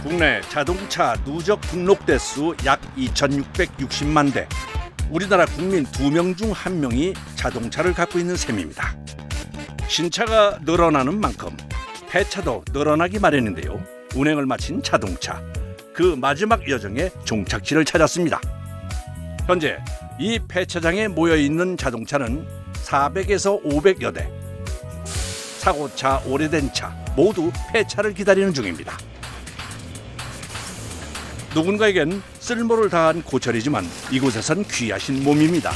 국내 자동차 누적 등록 대수 약 2,660만 대. 우리나라 국민 2명 중 1명이 자동차를 갖고 있는 셈입니다. 신차가 늘어나는 만큼 폐차도 늘어나기 마련인데요. 운행을 마친 자동차, 그 마지막 여정에 종착지를 찾았습니다. 현재 이 폐차장에 모여있는 자동차는 400에서 500여 대. 사고차, 오래된 차 모두 폐차를 기다리는 중입니다. 누군가에겐 쓸모를 다한 고철이지만 이곳에선 귀하신 몸입니다.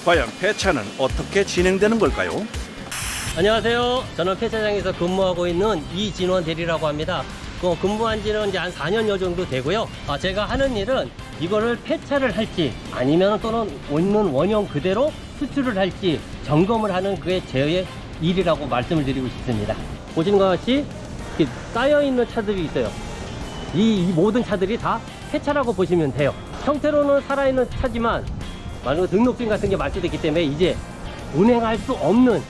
과연 폐차는 어떻게 진행되는 걸까요? 안녕하세요. 저는 폐차장에서 근무하고 있는 이진원 대리라고 합니다. 근무한 지는 이제 한 4년여 정도 되고요. 제가 하는 일은 이거를 폐차를 할지 아니면 또는 있는 원형 그대로 수출을 할지 점검을 하는 그게 제 일이라고 말씀을 드리고 싶습니다. 보시는 것 같이 이렇게 쌓여있는 차들이 있어요. 이 모든 차들이 다 폐차라고 보시면 돼요. 형태로는 살아있는 차지만 만약 등록증 같은 게 말소됐기 때문에 이제 운행할 수 없는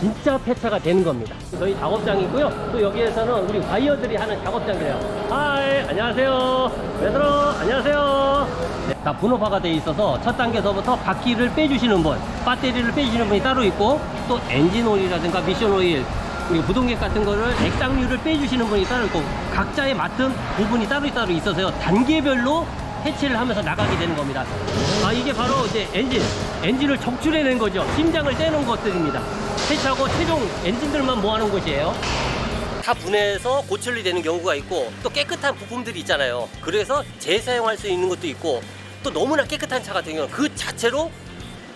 진짜 폐차가 되는 겁니다. 저희 작업장이고요. 또 여기에서는 우리 바이어들이 하는 작업장이에요. 하이, 안녕하세요. 얘들아, 안녕하세요. 네, 다 분업화가 되어 있어서 첫 단계서부터 바퀴를 빼주시는 분, 배터리를 빼주시는 분이 따로 있고, 또 엔진 오일이라든가 미션 오일, 우리 부동액 같은 거를 액상류를 빼주시는 분이 따로 있고, 각자의 맡은 부분이 따로 있어서요. 단계별로 해체를 하면서 나가게 되는 겁니다. 이게 바로 이제 엔진을 적출해낸 거죠. 심장을 떼는 것들입니다. 폐차하고 최종 엔진들만 모아놓은 곳이에요. 다 분해해서 고철이 되는 경우가 있고, 또 깨끗한 부품들이 있잖아요. 그래서 재사용할 수 있는 것도 있고, 또 너무나 깨끗한 차 같은 경우는 그 자체로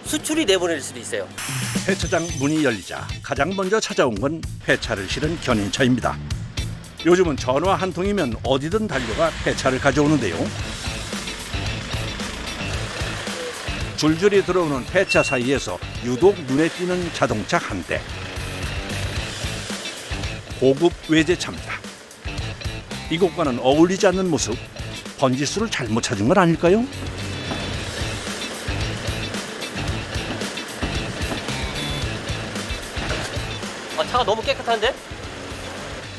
수출이 내보낼 수도 있어요. 폐차장 문이 열리자 가장 먼저 찾아온 건 폐차를 실은 견인차입니다. 요즘은 전화 한 통이면 어디든 달려가 폐차를 가져오는데요. 줄줄이 들어오는 폐차 사이에서 유독 눈에 띄는 자동차 한 대. 고급 외제차입니다. 이곳과는 어울리지 않는 모습, 번지수를 잘못 찾은 건 아닐까요? 차가 너무 깨끗한데?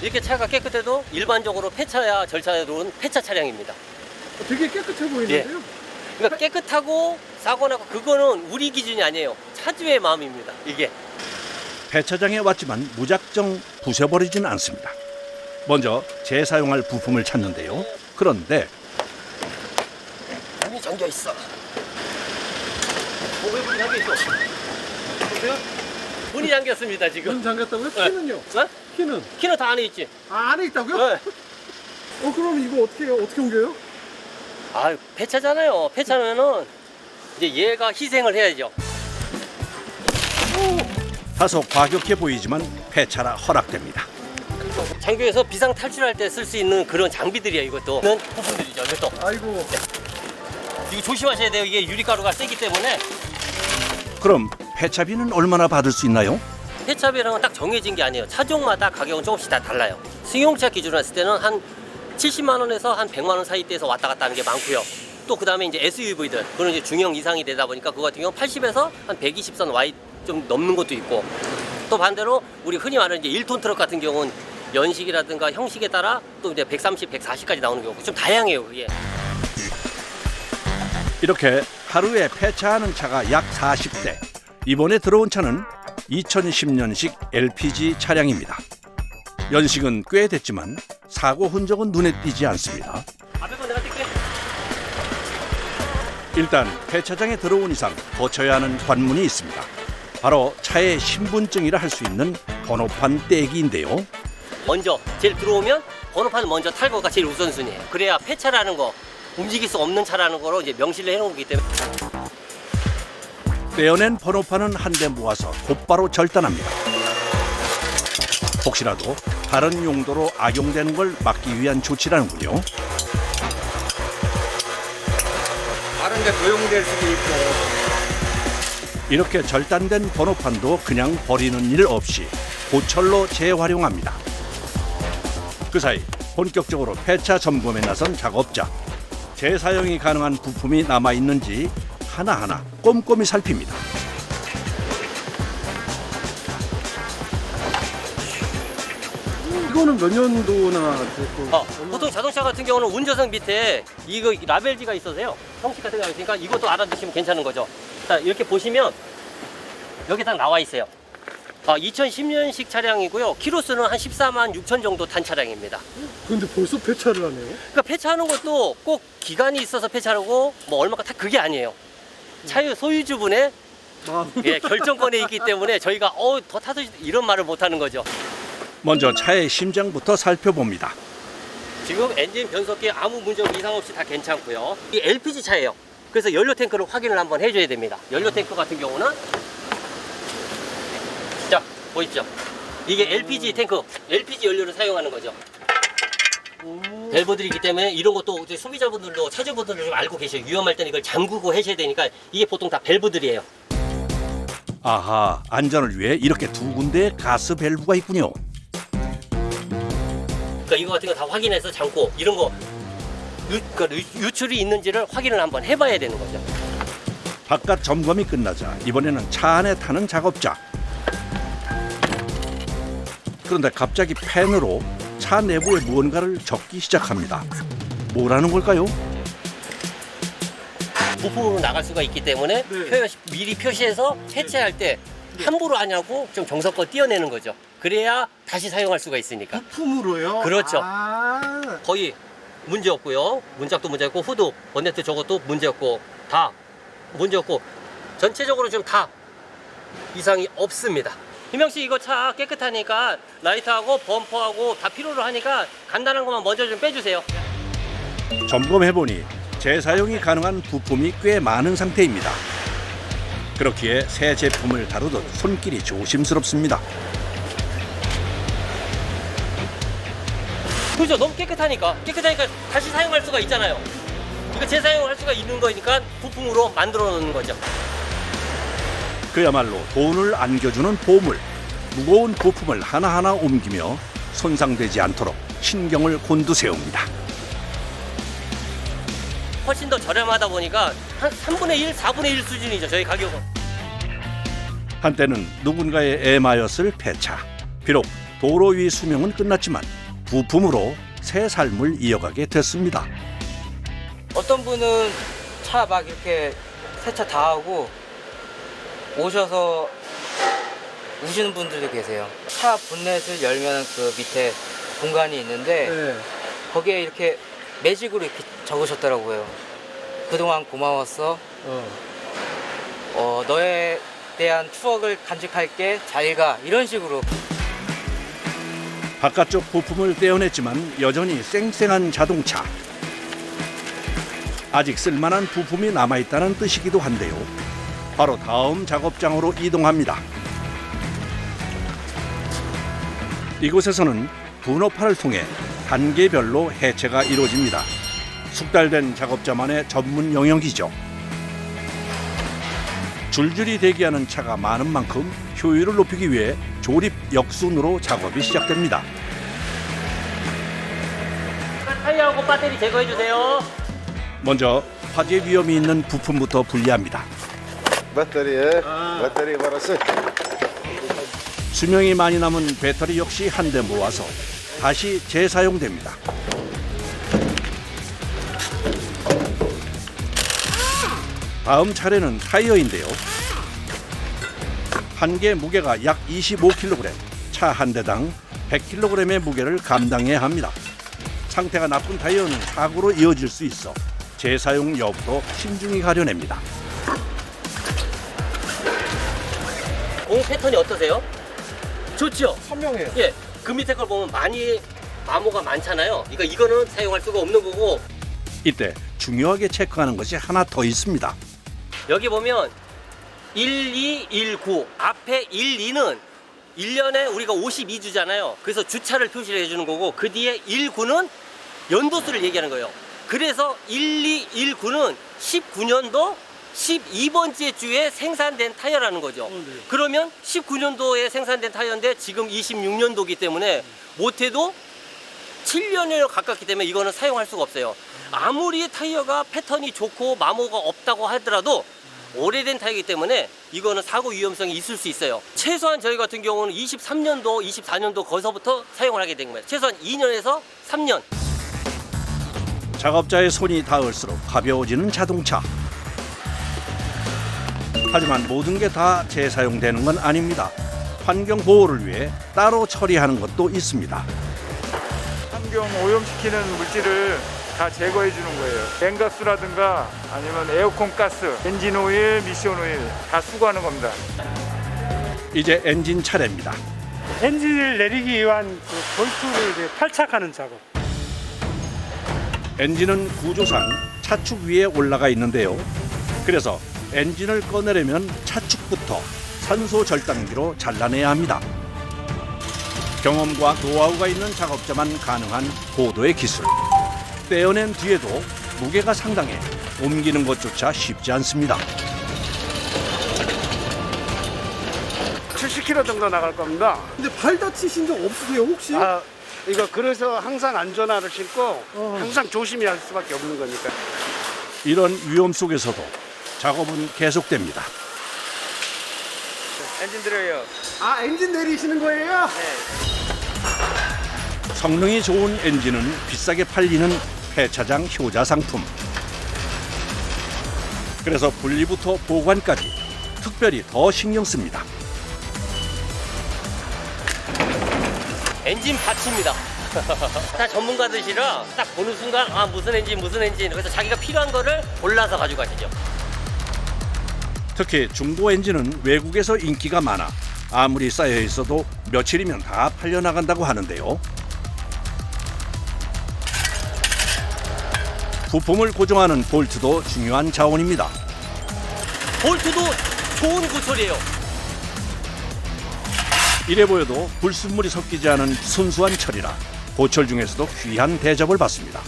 이렇게 차가 깨끗해도 일반적으로 폐차야 절차에 들어온 폐차 차량입니다. 되게 깨끗해 보이는데요? 그러니까 깨끗하고 사고 나고 그거는 우리 기준이 아니에요. 차주의 마음입니다. 이게. 폐차장에 왔지만 무작정 부숴버리지는 않습니다. 먼저 재사용할 부품을 찾는데요. 그런데 문이 잠겨 있어. 왜 문이 잠겨 있어? 보세요? 문이 잠겼습니다 지금. 문 잠겼다고요? 키는요? 어? 키는? 키는 다 안에 있지. 안에 있다고요? 네. 그럼 이거 어떻게 해요? 어떻게 옮겨요? 폐차잖아요. 폐차면은 이제 얘가 희생을 해야죠. 다소 과격해 보이지만 폐차라 허락됩니다. 장교에서 비상 탈출할 때 쓸 수 있는 그런 장비들이야 이것도. 는 부품들이죠. 이것도. 아이고. 이거 조심하셔야 돼요. 이게 유리가루가 세기 때문에. 그럼 폐차비는 얼마나 받을 수 있나요? 폐차비랑은 딱 정해진 게 아니에요. 차종마다 가격은 조금씩 다 달라요. 승용차 기준으로 했을 때는 한 70만 원에서 한 100만 원 사이대에서 왔다 갔다 하는 게 많고요. 또 그다음에 이제 SUV들, 그건 이제 중형 이상이 되다 보니까 그거 같은 경우는 80에서 한 120선 Y 좀 넘는 것도 있고, 또 반대로 우리 흔히 말하는 이제 1톤 트럭 같은 경우는 연식이라든가 형식에 따라 또 이제 130, 140까지 나오는 경우고 좀 다양해요, 그게. 이렇게 하루에 폐차하는 차가 약 40대. 이번에 들어온 차는 2010년식 LPG 차량입니다. 연식은 꽤 됐지만 사고 흔적은 눈에 띄지 않습니다. 앞에 건 내가 뛸게. 일단 폐차장에 들어온 이상 거쳐야 하는 관문이 있습니다. 바로 차의 신분증이라 할 수 있는 번호판 떼기인데요. 먼저 제일 들어오면 번호판을 먼저 탈거가 제일 우선순위예요. 그래야 폐차라는 거, 움직일 수 없는 차라는 거로 이제 명시를 해놓기 때문에. 떼어낸 번호판은 한 대 모아서 곧바로 절단합니다. 혹시라도 다른 용도로 악용되는 걸 막기 위한 조치라는군요. 다른 데 도용될 수도 있고. 이렇게 절단된 번호판도 그냥 버리는 일 없이 고철로 재활용합니다. 그 사이 본격적으로 폐차 점검에 나선 작업자. 재사용이 가능한 부품이 남아있는지 하나하나 꼼꼼히 살핍니다. 이거는 몇 년도나 됐고? 보통 자동차 같은 경우는 운전석 밑에 이거 라벨지가 있어서요. 형식 같은 거 있으니까 이것도 알아두시면 괜찮은 거죠. 자, 이렇게 보시면 여기 딱 나와 있어요. 2010년식 차량이고요. 키로수는 한 14만 6천 정도 탄 차량입니다. 근데 벌써 폐차를 하네요? 그러니까 폐차하는 것도 꼭 기간이 있어서 폐차하고 뭐 얼마가 다 그게 아니에요. 차 소유주분의 결정권에 있기 때문에 저희가 더 타도 이런 말을 못 하는 거죠. 먼저 차의 심장부터 살펴봅니다. 지금 엔진 변속기 아무 문제 이상 없이 다 괜찮고요. 이 LPG 차예요. 그래서 연료 탱크를 확인을 한번 해줘야 됩니다. 연료 탱크 같은 경우는 자 보이시죠? 이게 LPG 탱크, LPG 연료를 사용하는 거죠. 밸브들이기 때문에 이런 것도 이제 소비자분들도 차주분들도 좀 알고 계셔요. 위험할 때는 이걸 잠그고 하셔야 되니까 이게 보통 다 밸브들이에요. 아하, 안전을 위해 이렇게 두 군데의 가스 밸브가 있군요. 그러니까 이거 같은 거 다 확인해서 잠고 이런 거 유출이 있는지를 확인을 한번 해봐야 되는 거죠. 바깥 점검이 끝나자 이번에는 차 안에 타는 작업자. 그런데 갑자기 펜으로 차 내부에 무언가를 적기 시작합니다. 뭐라는 걸까요? 부품으로 나갈 수가 있기 때문에 미리 표시해서 해체할 때 함부로 하냐고 좀 정성껏 띄어내는 거죠. 그래야 다시 사용할 수가 있으니까. 부품으로요? 그렇죠. 아 거의 문제 없고요. 문짝도 문제 없고 후드, 번네트 저것도 문제 없고 다 문제 없고 전체적으로 좀 다 이상이 없습니다. 희명 씨 이거 차 깨끗하니까 라이트하고 범퍼하고 다 필요로 하니까 간단한 것만 먼저 좀 빼주세요. 점검해보니 재사용이 가능한 부품이 꽤 많은 상태입니다. 그렇기에 새 제품을 다루듯 손길이 조심스럽습니다. 그죠? 너무 깨끗하니까 다시 사용할 수가 있잖아요. 이거 재사용할 수가 있는 거니까 부품으로 만들어 놓는 거죠. 그야말로 돈을 안겨주는 보물. 무거운 부품을 하나하나 옮기며 손상되지 않도록 신경을 곤두세웁니다. 훨씬 더 저렴하다 보니까 한 3분의 1, 4분의 1 수준이죠. 저희 가격은. 한때는 누군가의 애마였을 폐차. 비록 도로 위 수명은 끝났지만 부품으로 새 삶을 이어가게 됐습니다. 어떤 분은 차 막 이렇게 세차 다 하고 오셔서 우시는 분들도 계세요. 차 본넷을 열면 그 밑에 공간이 있는데 네. 거기에 이렇게 매직으로 이렇게 적으셨더라고요. 그동안 고마웠어. 너에 대한 추억을 간직할게. 잘 가. 이런 식으로. 바깥쪽 부품을 떼어냈지만 여전히 쌩쌩한 자동차. 아직 쓸만한 부품이 남아있다는 뜻이기도 한데요. 바로 다음 작업장으로 이동합니다. 이곳에서는 분업화를 통해 단계별로 해체가 이루어집니다. 숙달된 작업자만의 전문 영역이죠. 줄줄이 대기하는 차가 많은 만큼 효율을 높이기 위해 조립 역순으로 작업이 시작됩니다. 타이어하고 배터리 제거해 주세요. 먼저 화재 위험이 있는 부품부터 분리합니다. 배터리 걸었어. 수명이 많이 남은 배터리 역시 한데 모아서 다시 재사용됩니다. 다음 차례는 타이어인데요. 한 개 무게가 약 25kg, 차 한 대당 100kg의 무게를 감당해야 합니다. 상태가 나쁜 타이어는 사고로 이어질 수 있어 재사용 여부도 신중히 가려냅니다. 공 패턴이 어떠세요? 좋죠? 선명해요. 예, 그 밑에 걸 보면 많이 마모가 많잖아요. 그러니까 이거는 사용할 수가 없는 거고 이때 중요하게 체크하는 것이 하나 더 있습니다. 여기 보면 1219 앞에 12는 1년에 우리가 52주잖아요. 그래서 주차를 표시를 해주는 거고 그 뒤에 19는 연도수를 얘기하는 거예요. 그래서 1219는 19년도 12번째 주에 생산된 타이어라는 거죠. 그러면 19년도에 생산된 타이어인데 지금 26년도이기 때문에 못해도 7년에 가깝기 때문에 이거는 사용할 수가 없어요. 아무리 타이어가 패턴이 좋고 마모가 없다고 하더라도 오래된 타이기 때문에 이거는 사고 위험성이 있을 수 있어요. 최소한 저희 같은 경우는 23년도, 24년도 거기서부터 사용을 하게 된 거예요. 최소한 2년에서 3년. 작업자의 손이 닿을수록 가벼워지는 자동차. 하지만 모든 게 다 재사용되는 건 아닙니다. 환경 보호를 위해 따로 처리하는 것도 있습니다. 환경 오염시키는 물질을 다 제거해 주는 거예요. 냉각수라든가 아니면 에어컨 가스, 엔진 오일, 미션 오일 다 수거하는 겁니다. 이제 엔진 차례입니다. 엔진을 내리기 위한 그 볼트를 이제 탈착하는 작업. 엔진은 구조상 차축 위에 올라가 있는데요. 그래서 엔진을 꺼내려면 차축부터 산소 절단기로 잘라내야 합니다. 경험과 노하우가 있는 작업자만 가능한 고도의 기술. 떼어낸 뒤에도 무게가 상당해 옮기는 것조차 쉽지 않습니다. 70km 정도 나갈 겁니다. 근데 발 다치신 적 없으세요 혹시? 이거 그래서 항상 안전화를 신고 항상 조심히 할 수밖에 없는 거니까. 이런 위험 속에서도 작업은 계속됩니다. 엔진 들어요. 아 엔진 내리시는 거예요? 성능이 좋은 엔진은 비싸게 팔리는 폐차장 효자 상품. 그래서 분리부터 보관까지 특별히 더 신경 씁니다. 엔진 받칩니다. 다 전문가들이라 딱 보는 순간 아 무슨 엔진 그래서 자기가 필요한 거를 골라서 가져가시죠. 특히 중고 엔진은 외국에서 인기가 많아 아무리 쌓여 있어도 며칠이면 다 팔려나간다고 하는데요. 부품을 고정하는 볼트도 중요한 자원입니다. 볼트도 좋은 고철이에요. 이래 보여도 불순물이 섞이지 않은 순수한 철이라 고철 중에서도 귀한 대접을 받습니다.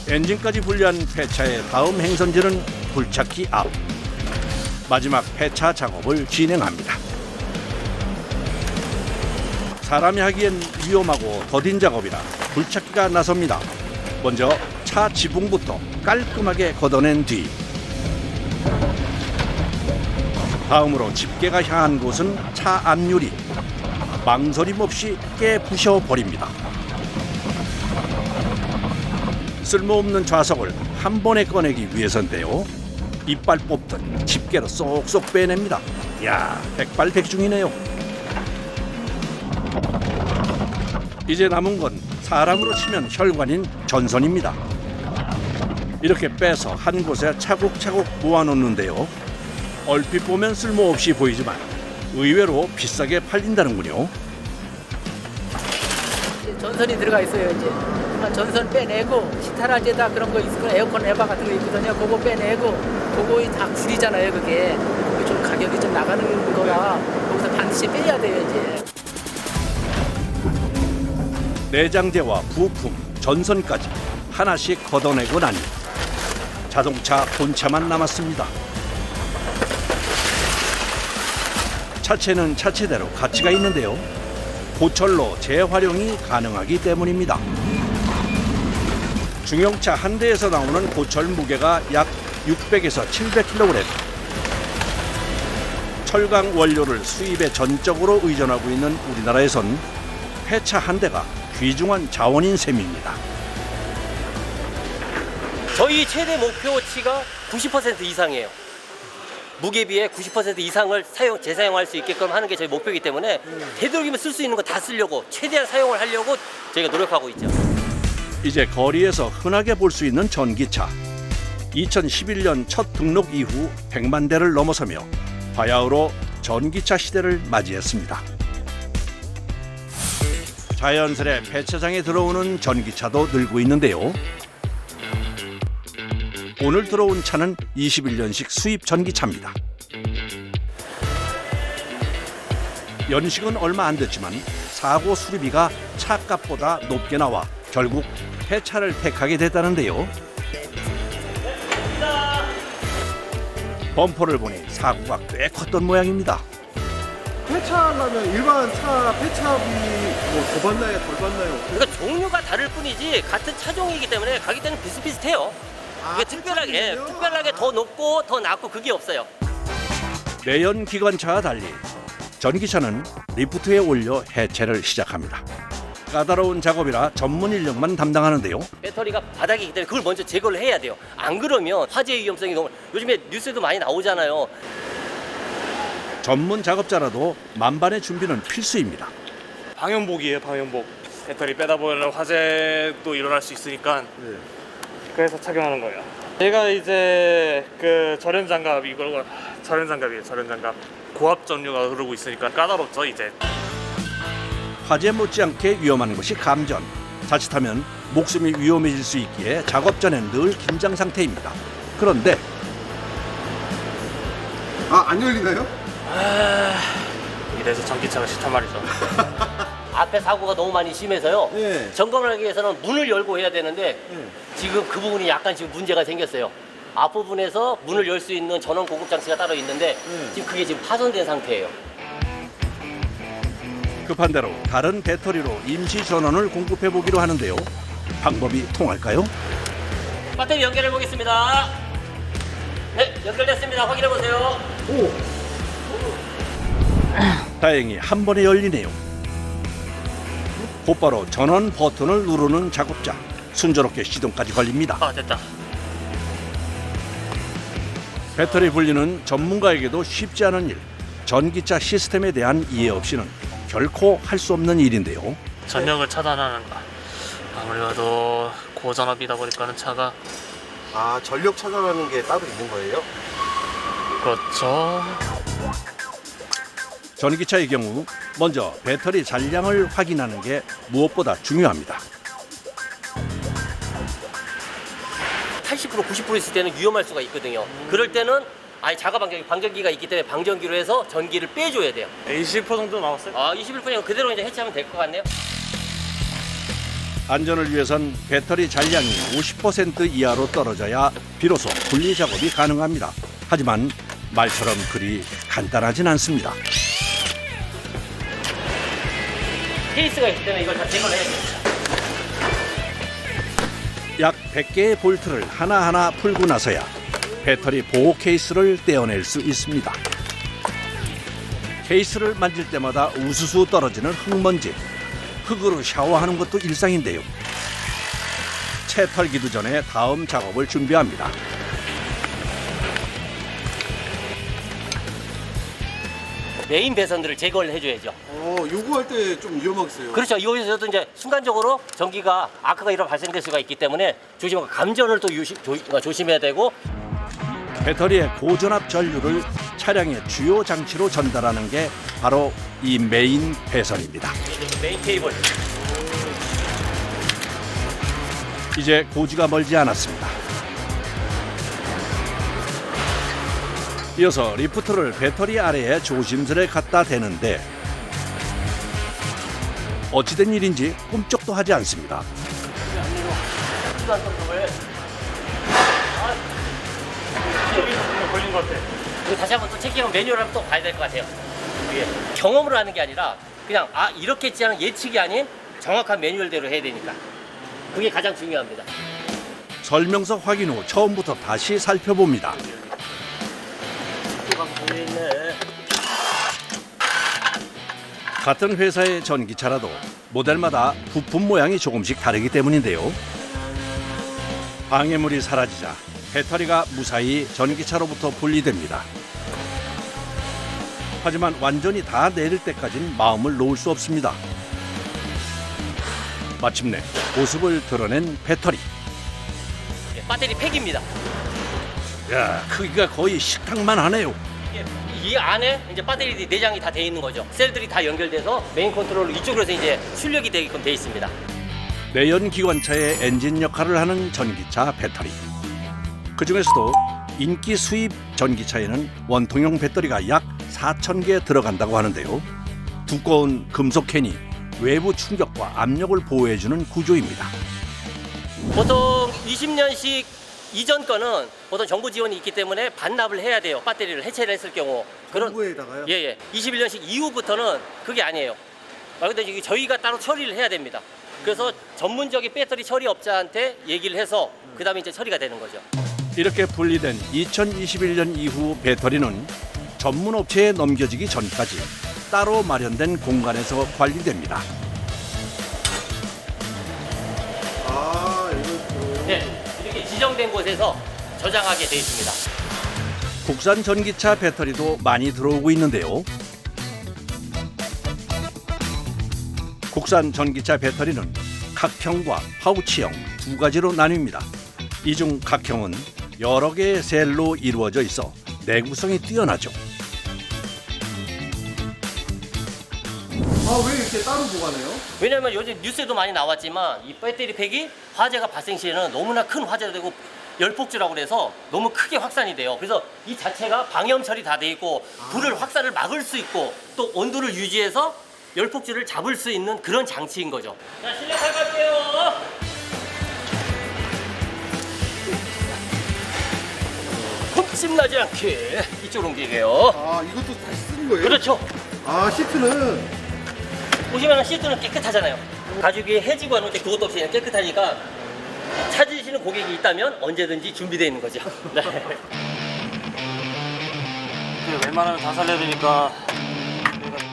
엔진까지 분리한 폐차의 다음 행선지는 불착기 앞. 마지막 폐차 작업을 진행합니다. 사람이 하기엔 위험하고 더딘 작업이라 불착기가 나섭니다. 먼저 차 지붕부터 깔끔하게 걷어낸 뒤 다음으로 집게가 향한 곳은 차 앞유리. 망설임 없이 깨부셔 버립니다. 쓸모없는 좌석을 한 번에 꺼내기 위해서인데요. 이빨 뽑듯 집게로 쏙쏙 빼냅니다. 이야, 백발백중이네요. 이제 남은 건 사람으로 치면 혈관인 전선입니다. 이렇게 빼서 한 곳에 차곡차곡 모아놓는데요. 얼핏 보면 쓸모없이 보이지만 의외로 비싸게 팔린다는군요. 전선이 들어가 있어요. 이제 전선 빼내고 시타라제다 그런 거 있고 에어컨 에바 같은 거 있거든요. 그거 빼내고 그거 다 구리잖아요. 그게 좀 가격이 좀 나가는 거라 거기서 반드시 빼야 돼요. 이제 내장재와 부품, 전선까지 하나씩 걷어내고 나니 자동차 본체만 남았습니다. 차체는 차체대로 가치가 있는데요. 고철로 재활용이 가능하기 때문입니다. 중형차 한 대에서 나오는 고철 무게가 약 600에서 700kg. 철강 원료를 수입에 전적으로 의존하고 있는 우리나라에선 폐차 한 대가 귀중한 자원인 셈입니다. 저희 최대 목표치가 90% 이상이에요. 무게비의 90% 이상을 재사용할 수 있게끔 하는 게 저희 목표이기 때문에 되도록이면 쓸 수 있는 거 다 쓰려고 최대한 사용을 하려고 저희가 노력하고 있죠. 이제 거리에서 흔하게 볼 수 있는 전기차. 2011년 첫 등록 이후 100만 대를 넘어서며 바야흐로 전기차 시대를 맞이했습니다. 자연스레 폐차장에 들어오는 전기차도 늘고 있는데요. 오늘 들어온 차는 21년식 수입 전기차입니다. 연식은 얼마 안 됐지만 사고 수리비가 차값보다 높게 나와 결국 폐차를 택하게 됐다는데요. 범퍼를 보니 사고가 꽤 컸던 모양입니다. 폐차하려면 일반 차 폐차비 뭐 더 받나요 덜 받나요? 그러니까 종류가 다를 뿐이지 같은 차종이기 때문에 가격대는 비슷비슷해요. 그게 특별하게 더 높고 더 낮고 그게 없어요. 내연 기관차와 달리 전기차는 리프트에 올려 해체를 시작합니다. 까다로운 작업이라 전문 인력만 담당하는데요. 배터리가 바닥이기 때문에 그걸 먼저 제거를 해야 돼요. 안 그러면 화재 위험성이 너무 요즘에 뉴스에도 많이 나오잖아요. 전문 작업자라도 만반의 준비는 필수입니다. 방염복이에요, 방염복. 배터리 빼다 보면 화재도 일어날 수 있으니까 그래서 착용하는 거예요. 제가 이제 그 절연장갑 이걸 절연장갑이에요, 절연장갑. 고압 전류가 흐르고 있으니까 까다롭죠, 이제. 화재 못지않게 위험한 것이 감전. 자칫하면 목숨이 위험해질 수 있기에 작업 전엔 늘 긴장 상태입니다. 그런데 안 열리나요? 이래서 전기차가 싫단 말이죠. 앞에 사고가 너무 많이 심해서요. 네. 점검을 하기 위해서는 문을 열고 해야 되는데 지금 그 부분이 약간 지금 문제가 생겼어요. 앞부분에서 문을 열 수 있는 전원 공급 장치가 따로 있는데 지금 그게 지금 파손된 상태예요. 급한 대로 다른 배터리로 임시 전원을 공급해 보기로 하는데요. 방법이 통할까요? 배터리 연결해 보겠습니다. 네, 연결됐습니다. 확인해 보세요. 다행히 한 번에 열리네요. 곧바로 전원 버튼을 누르는 작업자. 순조롭게 시동까지 걸립니다. 아, 됐다. 배터리 분리는 전문가에게도 쉽지 않은 일. 전기차 시스템에 대한 이해 없이는 결코 할 수 없는 일인데요. 전력을 차단하는 거. 아무래도 고전압이다 보니까는 차가 전력 차단하는 게 따로 있는 거예요? 그렇죠. 전기차의 경우 먼저 배터리 잔량을 확인하는 게 무엇보다 중요합니다. 80% 90% 있을 때는 위험할 수가 있거든요. 그럴 때는 아예 자가 방전기가 있기 때문에 방전기로 해서 전기를 빼줘야 돼요. 20% 정도 나왔어요? 21%는 그대로 이제 해체하면 될 것 같네요. 안전을 위해선 배터리 잔량이 50% 이하로 떨어져야 비로소 분리 작업이 가능합니다. 하지만 말처럼 그리 간단하진 않습니다. 케이스가 있기 때문에 이걸 다 제거를 해야 돼요. 약 100개의 볼트를 하나하나 풀고 나서야 배터리 보호 케이스를 떼어낼 수 있습니다. 케이스를 만질 때마다 우수수 떨어지는 흙먼지. 흙으로 샤워하는 것도 일상인데요. 채 털기도 전에 다음 작업을 준비합니다. 메인 배선들을 제거를 해줘야죠. 요거 할 때 좀 위험하겠어요. 그렇죠. 여기서도 이제 순간적으로 전기가 아크가 이런 발생될 수가 있기 때문에 조심하고 감전을 또 조심해야 되고. 배터리의 고전압 전류를 차량의 주요 장치로 전달하는 게 바로 이 메인 배선입니다. 메인 케이블. 이제 고지가 멀지 않았습니다. 이어서 리프트를 배터리 아래에 조심스레 갖다 대는데 어찌된 일인지 꿈쩍도 하지 않습니다. 걸린 것 같아. 그리고 다시 한번 또 체킹하면 매뉴얼을 한번 또 봐야 될 것 같아요. 이게 경험으로 하는 게 아니라 그냥 이렇게 했지 않은 예측이 아닌 정확한 매뉴얼대로 해야 되니까 그게 가장 중요합니다. 설명서 확인 후 처음부터 다시 살펴봅니다. 같은 회사의 전기차라도 모델마다 부품 모양이 조금씩 다르기 때문인데요. 방해물이 사라지자 배터리가 무사히 전기차로부터 분리됩니다. 하지만 완전히 다 내릴 때까진 마음을 놓을 수 없습니다. 마침내 모습을 드러낸 배터리. 배터리 팩입니다. 야, 크기가 거의 식탁만 하네요. 이 안에 이제 배터리 내장이 다 돼 있는 거죠. 셀들이 다 연결돼서 메인 컨트롤로 이쪽으로 해서 이제 출력이 되게끔 돼 있습니다. 내연 기관차의 엔진 역할을 하는 전기차 배터리. 그 중에서도 인기 수입 전기차에는 원통형 배터리가 약 4,000개 들어간다고 하는데요. 두꺼운 금속 캔이 외부 충격과 압력을 보호해주는 구조입니다. 보통 20년씩 이전 거는 보통 정부 지원이 있기 때문에 반납을 해야 돼요. 배터리를 해체를 했을 경우. 정부에다가요? 예. 21년씩 이후부터는 그게 아니에요. 근데 저희가 따로 처리를 해야 됩니다. 그래서 전문적인 배터리 처리 업자한테 얘기를 해서 그다음에 이제 처리가 되는 거죠. 이렇게 분리된 2021년 이후 배터리는 전문 업체에 넘겨지기 전까지 따로 마련된 공간에서 관리됩니다. 아, 이거 네, 이렇게 지정된 곳에서 저장하게 되어 있습니다. 국산 전기차 배터리도 많이 들어오고 있는데요. 국산 전기차 배터리는 각형과 파우치형 두 가지로 나뉩니다. 이 중 각형은 여러 개의 셀로 이루어져 있어 내구성이 뛰어나죠. 아, 왜 이렇게 따로 보관해요? 왜냐하면 요즘 뉴스에도 많이 나왔지만 이 배터리 팩이 화재가 발생 시에는 너무나 큰 화재가 되고 열폭주라고 그래서 너무 크게 확산이 돼요. 그래서 이 자체가 방염 처리 다 돼 있고 불을 확산을 막을 수 있고 또 온도를 유지해서 열폭주를 잡을 수 있는 그런 장치인 거죠. 자, 실내 탈갈게요. 흠집나지 않게 이쪽으로 옮기게요. 아, 이것도 다시 쓰는 거예요? 그렇죠. 아, 시트는 보시면 시트는 깨끗하잖아요. 가죽이 해지고 하는데 그것도 없이 그냥 깨끗하니까 찾으시는 고객이 있다면 언제든지 준비되어 있는 거죠. 네. 웬만하면 다 살려야 되니까.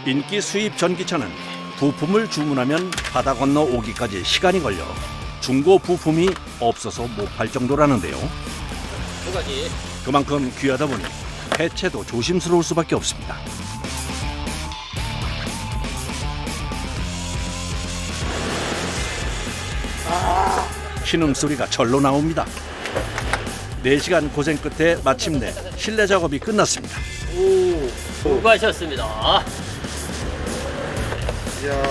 인기 수입 전기차는 부품을 주문하면 바다 건너 오기까지 시간이 걸려 중고 부품이 없어서 못 팔 정도라는데요. 두 가지. 그만큼 귀하다 보니 폐체도 조심스러울 수밖에 없습니다. 신음 소리가 절로 나옵니다. 4시간 고생 끝에 마침내 실내 작업이 끝났습니다. 수고하셨습니다. 이야,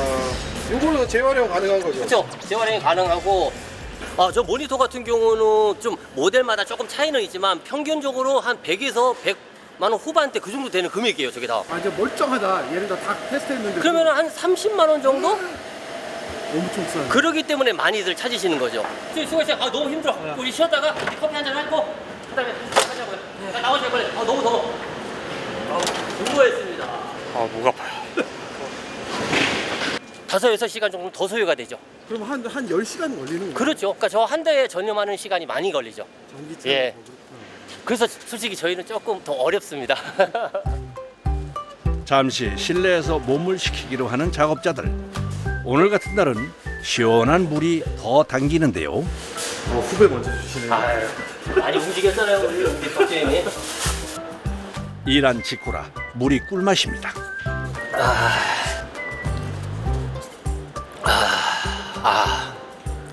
이걸로 재활용 가능한 거죠? 그렇죠. 재활용이 가능하고 저 모니터 같은 경우는 좀 모델마다 조금 차이는 있지만 평균적으로 한 100에서 100만 원 후반대 그 정도 되는 금액이에요. 저게 다. 아, 이제 멀쩡하다. 얘는 다 테스트했는데. 그러면 한 30만 원 정도? 엄청 싸요. 그러기 때문에 많이들 찾으시는 거죠. 수고하셨어요. 너무 힘들어. 우리 쉬었다가 커피 한잔 하고 그다음에 하자고요. 나오세요 빨리. 너무 더워. 수고했습니다. 목 아파요. 5-6시간 정도 더 소요가 되죠. 그럼 한 10시간 걸리는 거예요? 그렇죠. 그러니까 저 한 대에 전념하는 시간이 많이 걸리죠. 전기차. 예. 그래서 솔직히 저희는 조금 더 어렵습니다. 잠시 실내에서 몸을 식히기로 하는 작업자들. 오늘 같은 날은 시원한 물이 더 당기는데요. 후배 먼저 주시네요. 아유, 많이 움직였잖아요 우리 박재님이. 일한 직후라 물이 꿀맛입니다.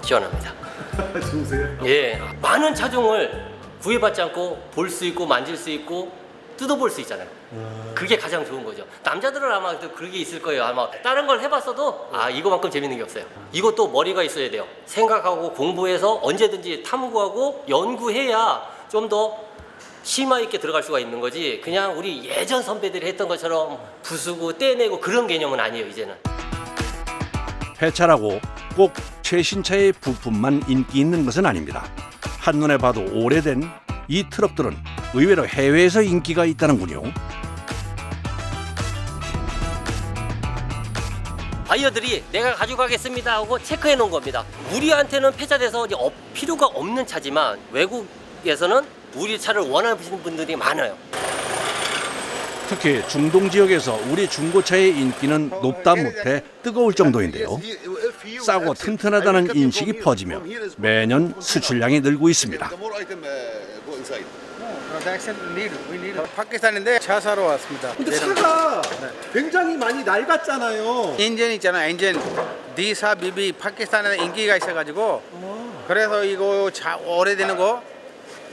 시원합니다. 좋으세요? 예, 많은 차종을 구애받지 않고 볼 수 있고 만질 수 있고 뜯어볼 수 있잖아요. 그게 가장 좋은 거죠. 남자들은 아마 또 그게 있을 거예요. 아마 다른 걸 해봤어도 이거만큼 재밌는 게 없어요. 이것도 머리가 있어야 돼요. 생각하고 공부해서 언제든지 탐구하고 연구해야 좀 더 심화 있게 들어갈 수가 있는 거지. 그냥 우리 예전 선배들이 했던 것처럼 부수고 떼내고 그런 개념은 아니에요. 이제는. 폐차라고 꼭 최신차의 부품만 인기 있는 것은 아닙니다. 한눈에 봐도 오래된 이 트럭들은 의외로 해외에서 인기가 있다는군요. 바이어들이 내가 가져가겠습니다 하고 체크해 놓은 겁니다. 우리한테는 폐차돼서 이제 필요가 없는 차지만 외국에서는 우리 차를 원하시는 분들이 많아요. 특히 중동 지역에서 우리 중고차의 인기는 높다 못해 뜨거울 정도인데요. 싸고 튼튼하다는 인식이 퍼지며 매년 수출량이 늘고 있습니다. 파키스탄인데 차 사러 왔습니다. 근데 차가 굉장히 많이 낡았잖아요. 인젠 있잖아, 인젠. 디사 비비 파키스탄에 인기가 있어가지고 그래서 이거 차 오래되는 거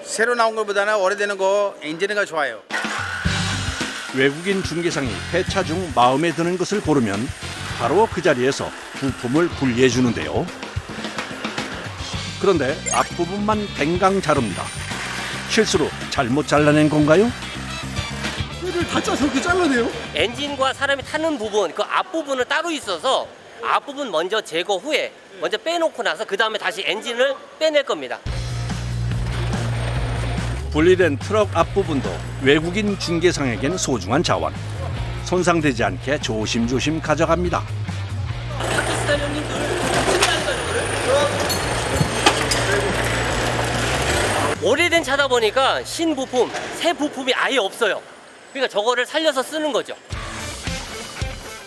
새로 나온 것보다는 오래되는 거 인젠이가 좋아요. 외국인 중개상이 폐차 중 마음에 드는 것을 고르면 바로 그 자리에서 부품을 분리해 주는데요. 그런데 앞부분만 댕강 자릅니다. 실수로 잘못 잘라낸 건가요? 뼈를 다 짜서 그렇게 잘라내요? 엔진과 사람이 타는 부분, 그 앞부분은 따로 있어서 앞부분 먼저 제거 후에 먼저 빼놓고 나서 그 다음에 다시 엔진을 빼낼 겁니다. 분리된 트럭 앞부분도 외국인 중개상에겐 소중한 자원. 손상되지 않게 조심조심 가져갑니다. 파키스탄 형님들 오래된 차다 보니까 신부품, 새 부품이 아예 없어요. 그러니까 저거를 살려서 쓰는 거죠.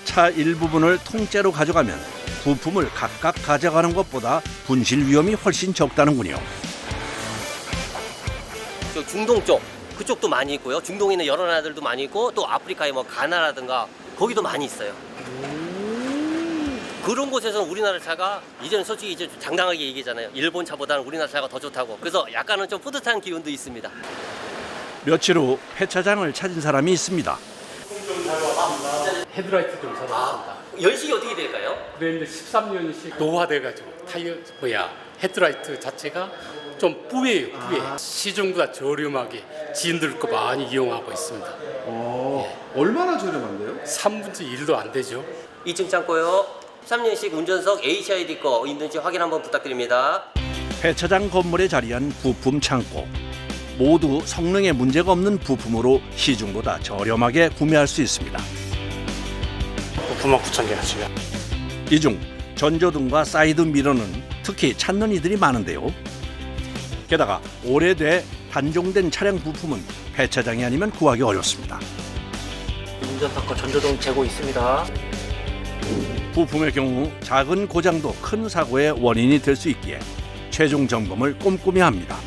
차 일부분을 통째로 가져가면 부품을 각각 가져가는 것보다 분실 위험이 훨씬 적다는군요. 저 중동 쪽, 그쪽도 많이 있고요. 중동에 있는 여러 나라들도 많이 있고 또 아프리카의 뭐 가나라든가 거기도 많이 있어요. 그런 곳에서는 우리나라 차가 이제는 솔직히 이제 당당하게 얘기잖아요. 일본 차보다는 우리나라 차가 더 좋다고. 그래서 약간은 좀 뿌듯한 기운도 있습니다. 며칠 후 폐차장을 찾은 사람이 있습니다. 헤드라이트 좀 사봤습니다. 연식이 어떻게 될까요? 그런데 13년씩 노화돼가지고 타이어 헤드라이트 자체가 좀 뿌예요, 뿌예. 시중보다 저렴하게 지인들 거 많이 이용하고 있습니다. 얼마나 저렴한데요? 3분의 1도 안 되죠. 2층 창고요. 13년식 운전석 HID 거 있는지 확인 한번 부탁드립니다. 폐차장 건물에 자리한 부품 창고. 모두 성능에 문제가 없는 부품으로 시중보다 저렴하게 구매할 수 있습니다. 99,000개나 지금. 이 중 전조등과 사이드 미러는 특히 찾는 이들이 많은데요. 게다가 오래돼 단종된 차량 부품은 폐차장이 아니면 구하기 어렵습니다. 운전석 거 전조등 재고 있습니다. 부품의 경우 작은 고장도 큰 사고의 원인이 될 수 있기에 최종 점검을 꼼꼼히 합니다.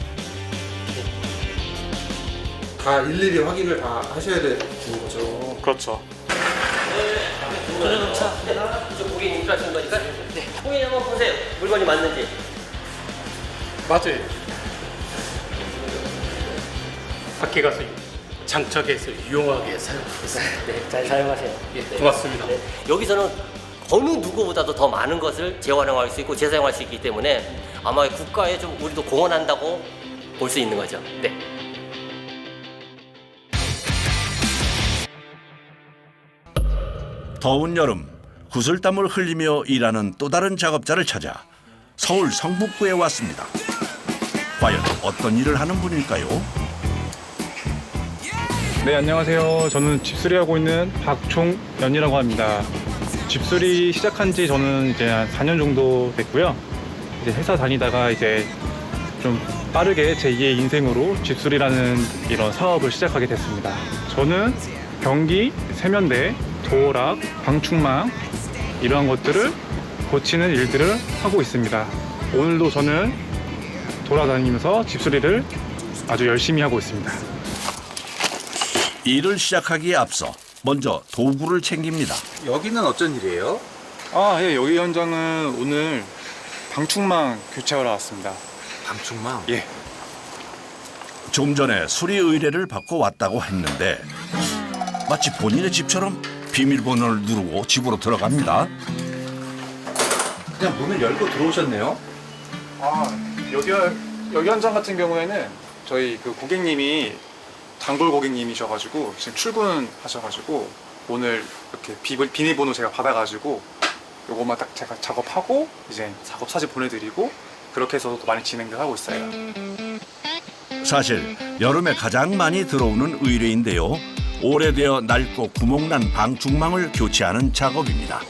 다 일일이 확인을 다 하셔야 되는 거죠. 그렇죠. 전조등 차. 이쪽 고객님 인출하시는 거니까. 네. 고객님 한번 보세요. 물건이 맞는지. 맞아요. 밖에 가서 장착해서 유용하게 사용하겠습니다. 네, 잘 사용하세요. 예, 고맙습니다. 네. 여기서는 어느 누구보다도 더 많은 것을 재활용할 수 있고 재사용할 수 있기 때문에 아마 국가에 좀 우리도 공헌한다고 볼 수 있는 거죠. 네. 더운 여름 구슬땀을 흘리며 일하는 또 다른 작업자를 찾아 서울 성북구에 왔습니다. 과연 어떤 일을 하는 분일까요? 네, 안녕하세요. 저는 집수리하고 있는 박총연이라고 합니다. 집수리 시작한 지 저는 이제 한 4년 정도 됐고요. 이제 회사 다니다가 이제 좀 빠르게 제2의 인생으로 집수리라는 이런 사업을 시작하게 됐습니다. 저는 변기, 세면대, 도어락, 방충망 이러한 것들을 고치는 일들을 하고 있습니다. 오늘도 저는 돌아다니면서 집수리를 아주 열심히 하고 있습니다. 일을 시작하기에 앞서 먼저 도구를 챙깁니다. 여기는 어쩐 일이에요? 예, 여기 현장은 오늘 방충망 교체하러 왔습니다. 방충망? 예. 좀 전에 수리 의뢰를 받고 왔다고 했는데 마치 본인의 집처럼 비밀번호를 누르고 집으로 들어갑니다. 그냥 문을 열고 들어오셨네요? 여기 현장 같은 경우에는 저희 그 고객님이 단골 고객님이셔가지고 지금 출근하셔가지고 오늘 이렇게 비밀번호 제가 받아가지고 요것만 딱 제가 작업하고 이제 작업 사진 보내드리고 그렇게 해서 또 많이 진행을 하고 있어요. 사실 여름에 가장 많이 들어오는 의뢰인데요. 오래되어 낡고 구멍난 방충망을 교체하는 작업입니다.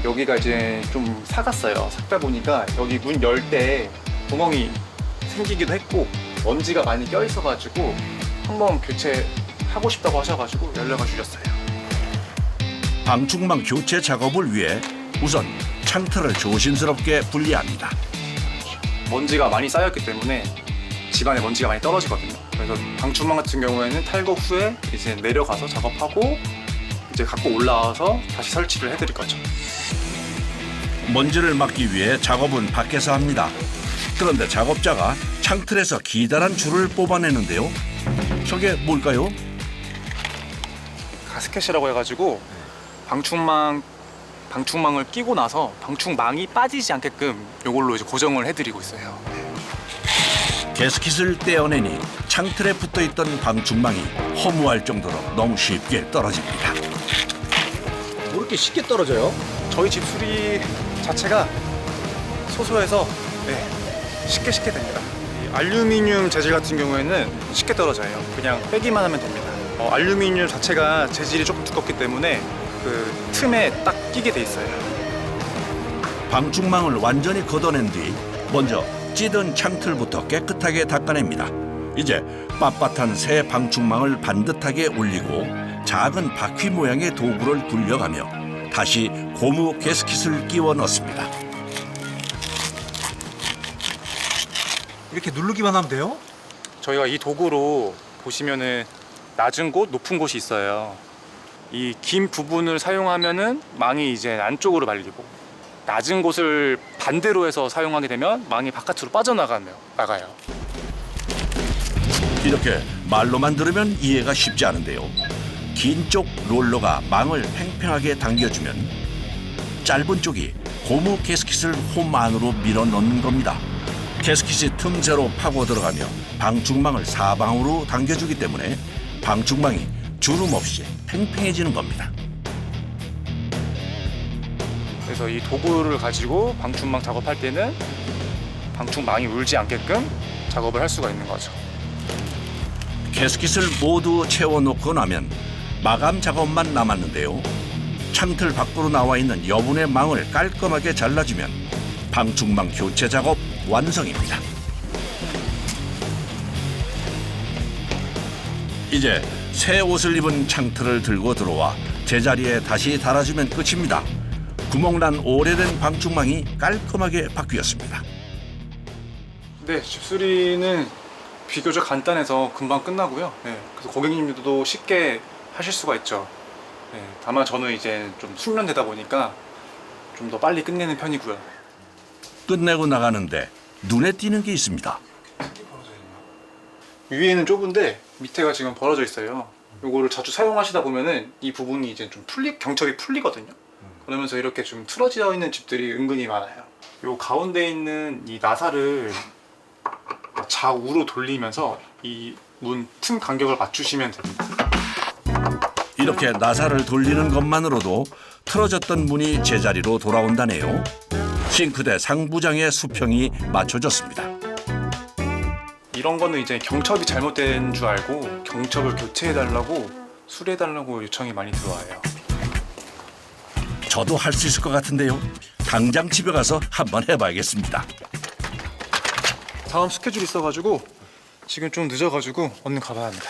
여기가 이제 좀 삭았어요. 삭다 보니까 여기 문 열 때 구멍이 생기기도 했고 먼지가 많이 껴 있어가지고 한번 교체하고 싶다고 하셔가지고 연락을 주셨어요. 방충망 교체 작업을 위해 우선 창틀을 조심스럽게 분리합니다. 먼지가 많이 쌓였기 때문에 집안에 먼지가 많이 떨어지거든요. 그래서 방충망 같은 경우에는 탈거 후에 이제 내려가서 작업하고 이제 갖고 올라와서 다시 설치를 해드릴 거죠. 먼지를 막기 위해 작업은 밖에서 합니다. 그런데 작업자가 창틀에서 기다란 줄을 뽑아내는데요. 저게 뭘까요? 가스켓이라고 해가지고 방충망을 끼고 나서 방충망이 빠지지 않게끔 이걸로 이제 고정을 해드리고 있어요. 가스켓을 떼어내니 창틀에 붙어있던 방충망이 허무할 정도로 너무 쉽게 떨어집니다. 뭐 이렇게 쉽게 떨어져요? 저희 집수리 자체가 소소해서 쉽게 됩니다. 이 알루미늄 재질 같은 경우에는 쉽게 떨어져요. 그냥 빼기만 하면 됩니다. 알루미늄 자체가 재질이 조금 두껍기 때문에 그 틈에 딱 끼게 돼 있어요. 방충망을 완전히 걷어낸 뒤 먼저 찌든 창틀부터 깨끗하게 닦아냅니다. 이제 빳빳한 새 방충망을 반듯하게 올리고 작은 바퀴 모양의 도구를 굴려가며 다시 고무 가스킷을 끼워 넣습니다. 이렇게 누르기만 하면 돼요? 저희가 이 도구로 보시면은 낮은 곳, 높은 곳이 있어요. 이 긴 부분을 사용하면은 망이 이제 안쪽으로 말리고 낮은 곳을 반대로 해서 사용하게 되면 망이 바깥으로 나가요. 이렇게 말로만 들으면 이해가 쉽지 않은데요. 긴 쪽 롤러가 망을 팽팽하게 당겨주면 짧은 쪽이 고무 가스킷을 홈 안으로 밀어 넣는 겁니다. 가스킷이 틈새로 파고 들어가며 방충망을 사방으로 당겨주기 때문에 방충망이 주름 없이 팽팽해지는 겁니다. 그래서 이 도구를 가지고 방충망 작업할 때는 방충망이 울지 않게끔 작업을 할 수가 있는 거죠. 가스킷을 모두 채워놓고 나면 마감 작업만 남았는데요. 창틀 밖으로 나와 있는 여분의 망을 깔끔하게 잘라주면 방충망 교체 작업 완성입니다. 이제 새 옷을 입은 창틀을 들고 들어와 제자리에 다시 달아주면 끝입니다. 구멍난 오래된 방충망이 깔끔하게 바뀌었습니다. 네, 집수리는 비교적 간단해서 금방 끝나고요. 네, 그래서 고객님들도 쉽게 하실 수가 있죠. 네, 다만 저는 이제 좀 숙련되다 보니까 좀 더 빨리 끝내는 편이고요. 끝내고 나가는데 눈에 띄는 게 있습니다. 위에는 좁은데 밑에가 지금 벌어져 있어요. 요거를 자주 사용하시다 보면은 이 부분이 이제 좀 경첩이 풀리거든요. 그러면서 이렇게 좀 틀어져 있는 집들이 은근히 많아요. 요 가운데 있는 이 나사를 좌우로 돌리면서 이 문 틈 간격을 맞추시면 됩니다. 이렇게 나사를 돌리는 것만으로도 틀어졌던 문이 제자리로 돌아온다네요. 싱크대 상부장의 수평이 맞춰졌습니다. 이런 거는 이제 경첩이 잘못된 줄 알고 경첩을 교체해달라고 수리해달라고 요청이 많이 들어와요. 저도 할 수 있을 것 같은데요. 당장 집에 가서 한번 해봐야겠습니다. 다음 스케줄이 있어가지고 지금 좀 늦어가지고 얼른 가봐야 합니다.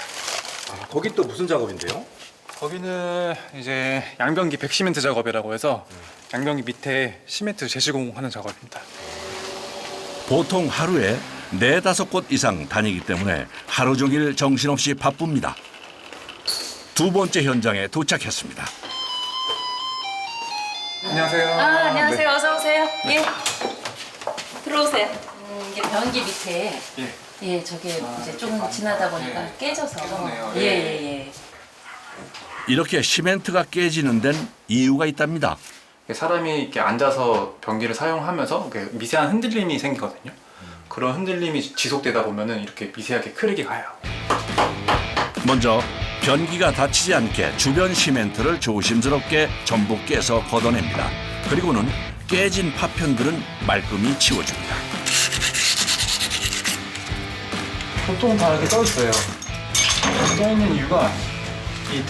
거긴 또 무슨 작업인데요? 거기는 이제 양변기 백시멘트 작업이라고 해서 양변기 밑에 시멘트 재시공하는 작업입니다. 보통 하루에 4-5곳 이상 다니기 때문에 하루 종일 정신없이 바쁩니다. 두 번째 현장에 도착했습니다. 안녕하세요. 안녕하세요. 어서 오세요. 예. 들어오세요. 이게 변기 밑에 예. 저게 이제 조금 지나다 보니까 깨져서. 깨졌네요. 예. 이렇게 시멘트가 깨지는 데는 이유가 있답니다. 사람이 이렇게 앉아서 변기를 사용하면서 미세한 흔들림이 생기거든요. 그런 흔들림이 지속되다 보면은 이렇게 미세하게 크랙이 가요. 먼저 변기가 닫히지 않게 주변 시멘트를 조심스럽게 전부 깨서 걷어냅니다. 그리고는 깨진 파편들은 말끔히 치워줍니다. 보통 다 이렇게 떠 있어요. 떠 있는 이유가 이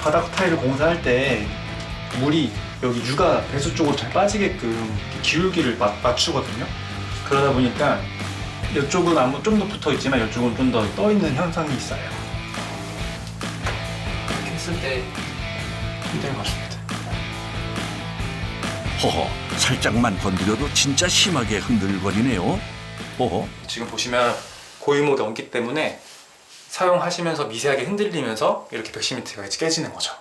바닥 타일을 공사할 때 물이 여기 유가 배수 쪽으로 잘 빠지게끔 기울기를 맞추거든요. 그러다 보니까 이쪽은 아무 좀 더 붙어 있지만 이쪽은 좀 더 떠 있는 현상이 있어요. 이렇게 했을 때 굉장히 맞습니다. 허허, 살짝만 건드려도 진짜 심하게 흔들거리네요. 허허. 지금 보시면 고유모 넣기 때문에 사용하시면서 미세하게 흔들리면서 이렇게 백시멘트가 깨지는 거죠.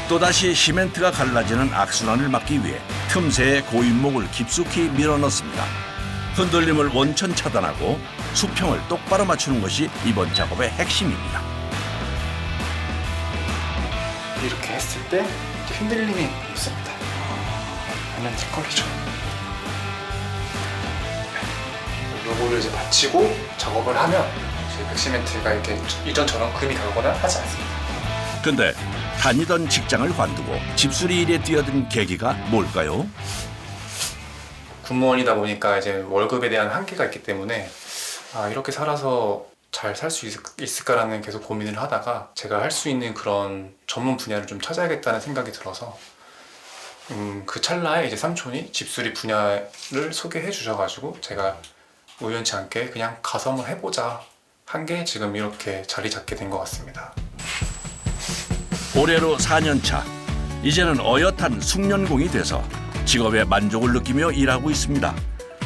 또다시 시멘트가 갈라지는 악순환을 막기 위해 틈새에 고인목을 깊숙이 밀어넣습니다. 흔들림을 원천 차단하고 수평을 똑바로 맞추는 것이 이번 작업의 핵심입니다. 이렇게 했을 때 흔들림이 없습니다. 완전 뒷걸리죠. 요거를 이제 받치고 작업을 하면 이제 백시멘트가 이렇게 이전처럼 금이 가거나 하지 않습니다. 근데 다니던 직장을 관두고 집수리 일에 뛰어든 계기가 뭘까요? 군무원이다 보니까 이제 월급에 대한 한계가 있기 때문에 이렇게 살아서 잘 살 수 있을까라는 계속 고민을 하다가 제가 할 수 있는 그런 전문 분야를 좀 찾아야겠다는 생각이 들어서 그 찰나에 이제 삼촌이 집수리 분야를 소개해 주셔가지고 제가 우연치 않게 그냥 가서 한번 해보자 한 게 지금 이렇게 자리 잡게 된 것 같습니다. 올해로 4년 차. 이제는 어엿한 숙련공이 돼서 직업에 만족을 느끼며 일하고 있습니다.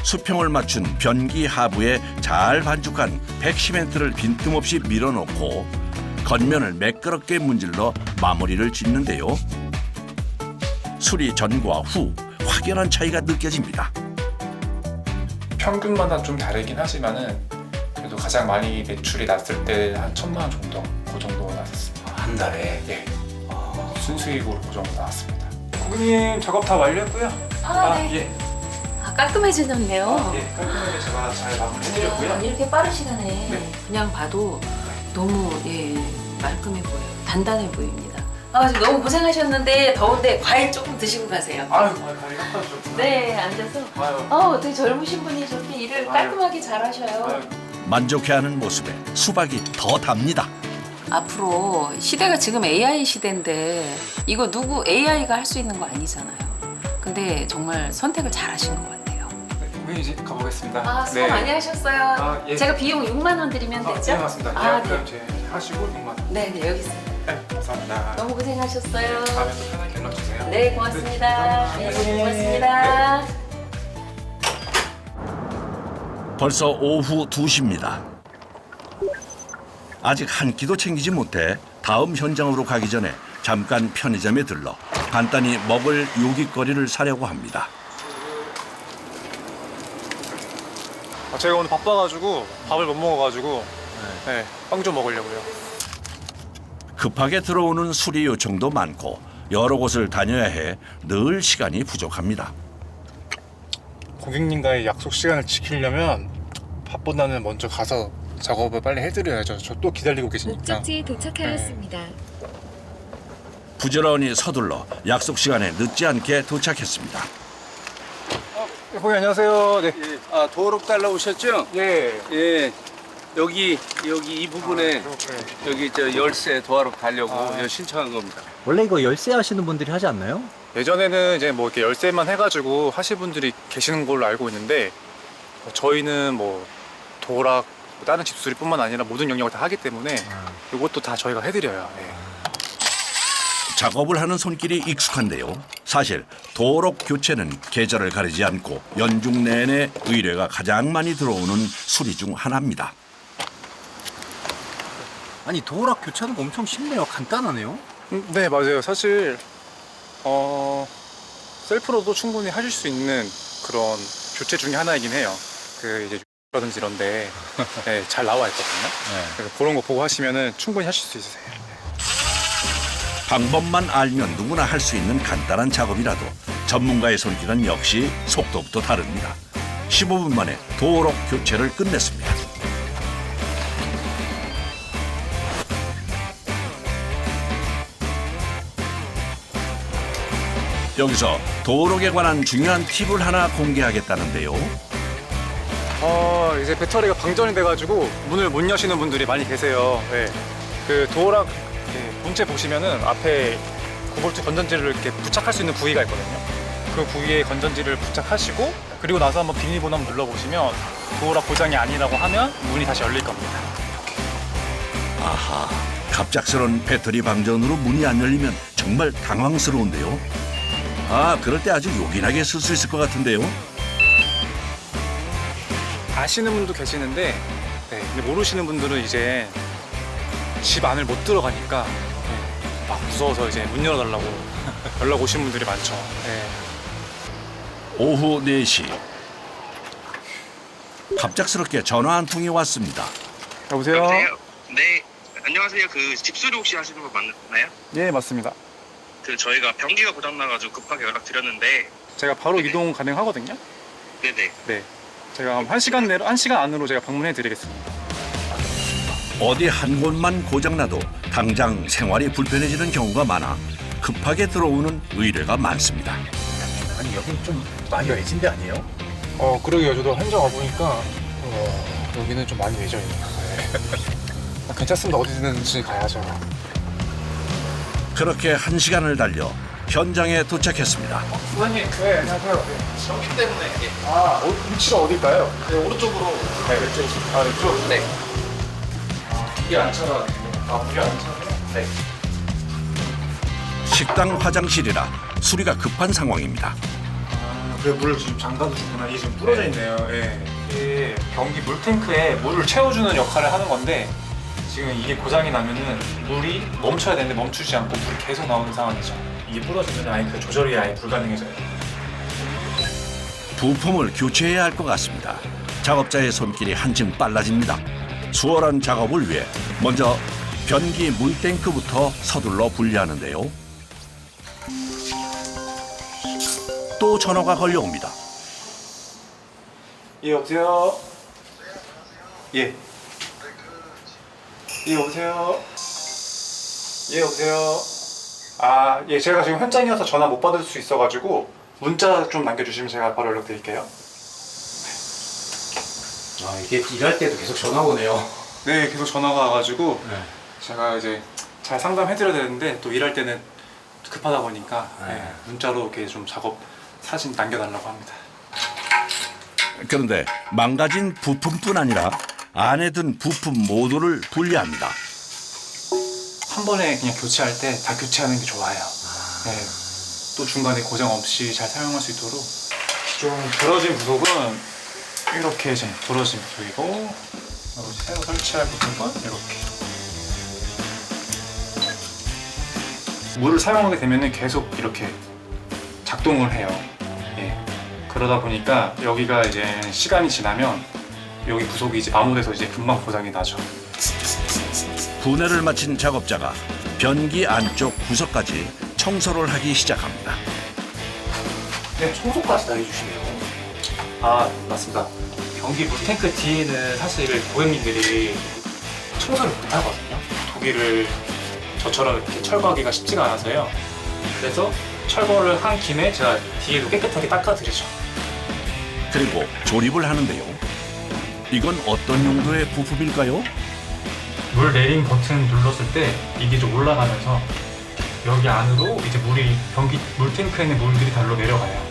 수평을 맞춘 변기 하부에 잘 반죽한 백시멘트를 빈틈없이 밀어넣고 겉면을 매끄럽게 문질러 마무리를 짓는데요. 수리 전과 후 확연한 차이가 느껴집니다. 평균마다 좀 다르긴 하지만은 그래도 가장 많이 매출이 났을 때 한 1,000만 원 정도, 그 정도 나왔습니다. 한 달에? 예. 순수익으로 그 정도 나왔습니다. 고객님 작업 다 완료했고요. 네. 예. 깔끔해지셨네요. 예, 깔끔하게 제가 잘 마무리해드렸고요. 이렇게 빠른 시간에 네. 그냥 봐도 너무 말끔해 보여요. 단단해 보입니다. 지금 너무 고생하셨는데 더운데 과일 조금 드시고 가세요. 아유, 다리 깎아주셨구나. 네, 앉아서. 아유. 되게 젊으신 분이 저렇게 일을 깔끔하게 잘하셔요. 만족해하는 모습에 수박이 더 답니다. 앞으로 시대가 지금 AI 시대인데 이거 누구 AI가 할 수 있는 거 아니잖아요. 근데 정말 선택을 잘하신 것 같아요. 고객님 이제 가보겠습니다. 수고 많이 하셨어요. 예. 제가 비용 6만 원 드리면 되죠? 네, 맞습니다. 계약금 제 하시고 6만 원. 네, 여기 있어요. 네, 감사합니다. 너무 고생하셨어요. 다음에 또 편하게 연락 주세요. 네, 고맙습니다. 네, 고맙습니다. 벌써 오후 2시입니다. 아직 한 끼도 챙기지 못해 다음 현장으로 가기 전에 잠깐 편의점에 들러 간단히 먹을 요깃거리를 사려고 합니다. 제가 오늘 바빠가지고 밥을 못 먹어가지고 빵 좀 먹으려고요. 급하게 들어오는 수리 요청도 많고 여러 곳을 다녀야 해 늘 시간이 부족합니다. 고객님과의 약속 시간을 지키려면 밥보다는 먼저 가서 작업을 빨리 해드려야죠. 저 또 기다리고 계시니까. 목적지에 도착하였습니다. 부지런히 서둘러 약속 시간에 늦지 않게 도착했습니다. 고객님 안녕하세요. 네. 도어록 달러 오셨죠? 예. 예. 여기 이 부분에 여기 저 열쇠 도어록 달려고 여기 신청한 겁니다. 원래 이거 열쇠 하시는 분들이 하지 않나요? 예전에는 이제 뭐 이렇게 열쇠만 해가지고 하실 분들이 계시는 걸로 알고 있는데 저희는 뭐 도락 다른 집수리뿐만 아니라 모든 영역을 다 하기 때문에 이것도 다 저희가 해드려요. 예. 작업을 하는 손길이 익숙한데요. 사실 도어록 교체는 계절을 가리지 않고 연중 내내 의뢰가 가장 많이 들어오는 수리 중 하나입니다. 아니 도어락 교체하는 거 엄청 쉽네요. 간단하네요. 네 맞아요. 사실 셀프로도 충분히 하실 수 있는 그런 교체 중에 하나이긴 해요. 그 이제 라든지 이런데 잘 나와 있거든요. 그래서 그런 거 보고 하시면은 충분히 하실 수 있으세요. 방법만 알면 누구나 할 수 있는 간단한 작업이라도 전문가의 손길은 역시 속도부터 다릅니다. 15분 만에 도어록 교체를 끝냈습니다. 여기서 도어록에 관한 중요한 팁을 하나 공개하겠다는데요. 이제 배터리가 방전이 돼가지고 문을 못 여시는 분들이 많이 계세요. 네. 그 도어락 본체 보시면은 앞에 9V 건전지를 이렇게 부착할 수 있는 부위가 있거든요. 그 부위에 건전지를 부착하시고 그리고 나서 한번 비밀번호 한번 눌러보시면 도어락 고장이 아니라고 하면 문이 다시 열릴 겁니다. 아하, 갑작스런 배터리 방전으로 문이 안 열리면 정말 당황스러운데요. 그럴 때 아주 요긴하게 쓸 수 있을 것 같은데요. 아시는 분도 계시는데 근데 모르시는 분들은 이제 집 안을 못 들어가니까 막 무서워서 이제 문 열어달라고 연락 오신 분들이 많죠. 오후 4시. 갑작스럽게 전화 한 통이 왔습니다. 여보세요? 네, 안녕하세요. 그 집수리 혹시 하시는 거 맞나요? 예, 맞습니다. 그 저희가 변기가 고장나가지고 급하게 연락드렸는데. 제가 바로 이동 가능하거든요. 네네. 네, 제가 1시간 안으로 제가 방문해 드리겠습니다. 어디 한 곳만 고장나도 당장 생활이 불편해지는 경우가 많아 급하게 들어오는 의뢰가 많습니다. 아니 여긴 좀 많이 외진 데 아니에요? 그러게요. 저도 현장 와보니까 여기는 좀 많이 외져 있네요. 괜찮습니다. 어디든지 가야죠. 그렇게 1시간을 달려 현장에 도착했습니다. 부장님, 네, 안녕하세요. 전기 때문에 이게. 위치가 어딜까요? 네, 오른쪽으로. 네, 왼쪽. 왼쪽? 네. 이게 안 차가. 이게 안 차. 네. 식당 화장실이라 수리가 급한 상황입니다. 그래 물을 지금 잠가두셨구나. 이게 지금 부러져 있네요. 예. 이게 변기 물탱크에 물을 채워주는 역할을 하는 건데 지금 이게 고장이 나면은 물이 멈춰야 되는데 멈추지 않고 물이 계속 나오는 상황이죠. 이게 부러지면 아예 그 조절이 아예 불가능해져요. 부품을 교체해야 할 것 같습니다. 작업자의 손길이 한층 빨라집니다. 수월한 작업을 위해 먼저 변기 물탱크부터 서둘러 분리하는데요. 또 전화가 걸려옵니다. 예, 여보세요? 예. 예, 여보세요? 예, 여보세요? 예, 제가 지금 현장이어서 전화 못 받을 수 있어가지고 문자 좀 남겨주시면 제가 바로 연락드릴게요. 이게 일할 때도 계속 전화 오네요. 네, 계속 전화가 와가지고 제가 이제 잘 상담해드려야 되는데 또 일할 때는 급하다 보니까 문자로 이렇게 좀 작업 사진 남겨달라고 합니다. 그런데 망가진 부품뿐 아니라 안에 든 부품 모두를 분리합니다. 한 번에 그냥 교체할 때 다 교체하는 게 좋아요. 네. 또 중간에 고장 없이 잘 사용할 수 있도록 좀 부러진 부속은 이렇게 이제 부러진 부속이고 새로 설치할 부분은 이렇게 물을 사용하게 되면 계속 이렇게 작동을 해요. 예. 그러다 보니까 여기가 이제 시간이 지나면 여기 부속이 이제 마모돼서 이제 금방 고장이 나죠. 분해를 마친 작업자가 변기 안쪽 구석까지 청소를 하기 시작합니다. 네, 청소까지 다 해주시네요. 맞습니다. 변기 물탱크 뒤에는 사실 고객님들이 청소를 못 하거든요. 독일을 저처럼 이렇게 철거하기가 쉽지가 않아서요. 그래서 철거를 한 김에 제가 뒤에도 깨끗하게 닦아드리죠. 그리고 조립을 하는데요. 이건 어떤 용도의 부품일까요? 물 내림 버튼 눌렀을 때 이게 좀 올라가면서 여기 안으로 이제 물이 변기 물탱크에 있는 물들이 달로 내려가요.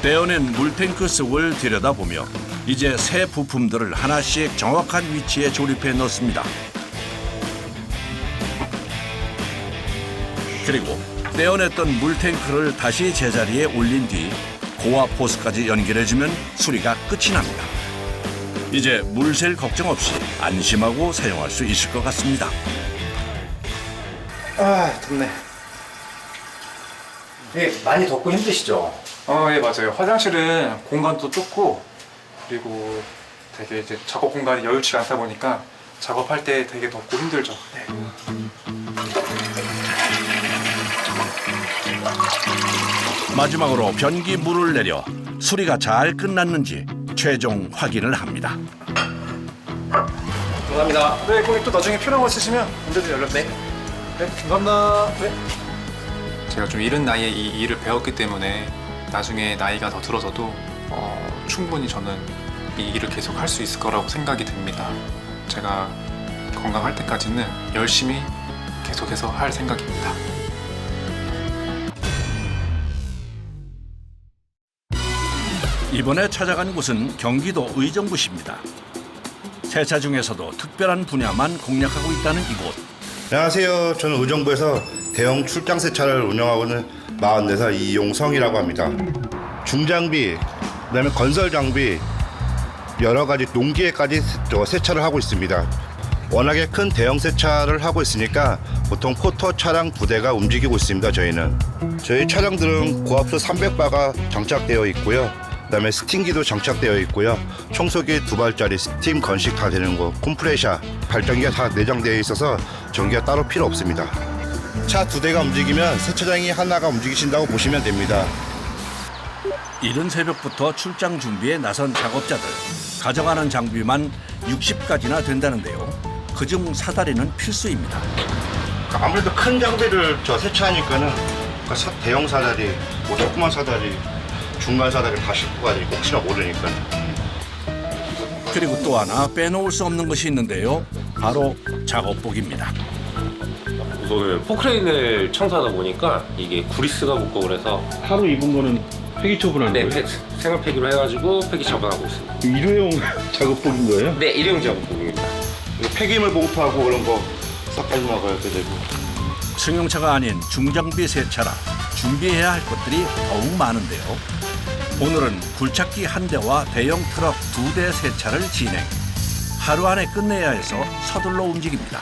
떼어낸 물탱크 속을 들여다보며 이제 새 부품들을 하나씩 정확한 위치에 조립해 넣습니다. 그리고 떼어냈던 물탱크를 다시 제자리에 올린 뒤 고압 호스까지 연결해주면 수리가 끝이 납니다. 이제 물 셀 걱정 없이 안심하고 사용할 수 있을 것 같습니다. 덥네. 예, 많이 덥고 힘드시죠? 예, 맞아요. 화장실은 공간도 좁고 그리고 되게 이제 작업 공간이 여유치가 않다 보니까 작업할 때 되게 덥고 힘들죠. 네. 마지막으로 변기 물을 내려 수리가 잘 끝났는지 최종 확인을 합니다. 감사합니다. 네, 고객 또 나중에 필요한 거 있으시면 언제든 연락주세요. 네, 감사합니다. 네. 제가 좀 이른 나이에 이 일을 배웠기 때문에 나중에 나이가 더 들어서도 충분히 저는 이 일을 계속 할 수 있을 거라고 생각이 듭니다. 제가 건강할 때까지는 열심히 계속해서 할 생각입니다. 이번에 찾아간 곳은 경기도 의정부시입니다. 세차 중에서도 특별한 분야만 공략하고 있다는 이곳. 안녕하세요. 저는 의정부에서 대형 출장 세차를 운영하고 있는 44살 이용성이라고 합니다. 중장비, 그다음에 건설 장비, 여러 가지 농기계까지 세차를 하고 있습니다. 워낙에 큰 대형 세차를 하고 있으니까 보통 포터 차량 부대가 움직이고 있습니다. 저희 차량들은 고압수 300바가 장착되어 있고요. 그다음에 스팀기도 장착되어 있고요. 청소기 2발짜리 스팀 건식 다 되는 거, 콤프레셔, 발전기가 다 내장되어 있어서 전기가 따로 필요 없습니다. 차 2대가 움직이면 세차장이 하나가 움직이신다고 보시면 됩니다. 이른 새벽부터 출장 준비에 나선 작업자들. 가져가는 장비만 60가지나 된다는데요. 그중 사다리는 필수입니다. 아무래도 큰 장비를 세차하니까는 대형 사다리, 조그만 사다리, 중간 사다리 다 싣고 가지 혹시나 모르니까. 그리고 또 하나 빼놓을 수 없는 것이 있는데요. 바로 작업복입니다. 우선은 포크레인을 청소하다 보니까 이게 구리스가 붙고 그래서 하루 입은 거는 폐기 처분하는 네, 거예요? 생활 폐기로 해가지고 폐기 처분하고 있습니다. 일회용 작업복인 거예요? 네, 일회용 작업복입니다. 폐기물 봉투하고 그런 거 싹 가져나가야 되고. 승용차가 아닌 중장비 세차라 준비해야 할 것들이 더욱 많은데요. 오늘은 굴착기 1대와 대형 트럭 2대 세차를 진행. 하루 안에 끝내야 해서 서둘러 움직입니다.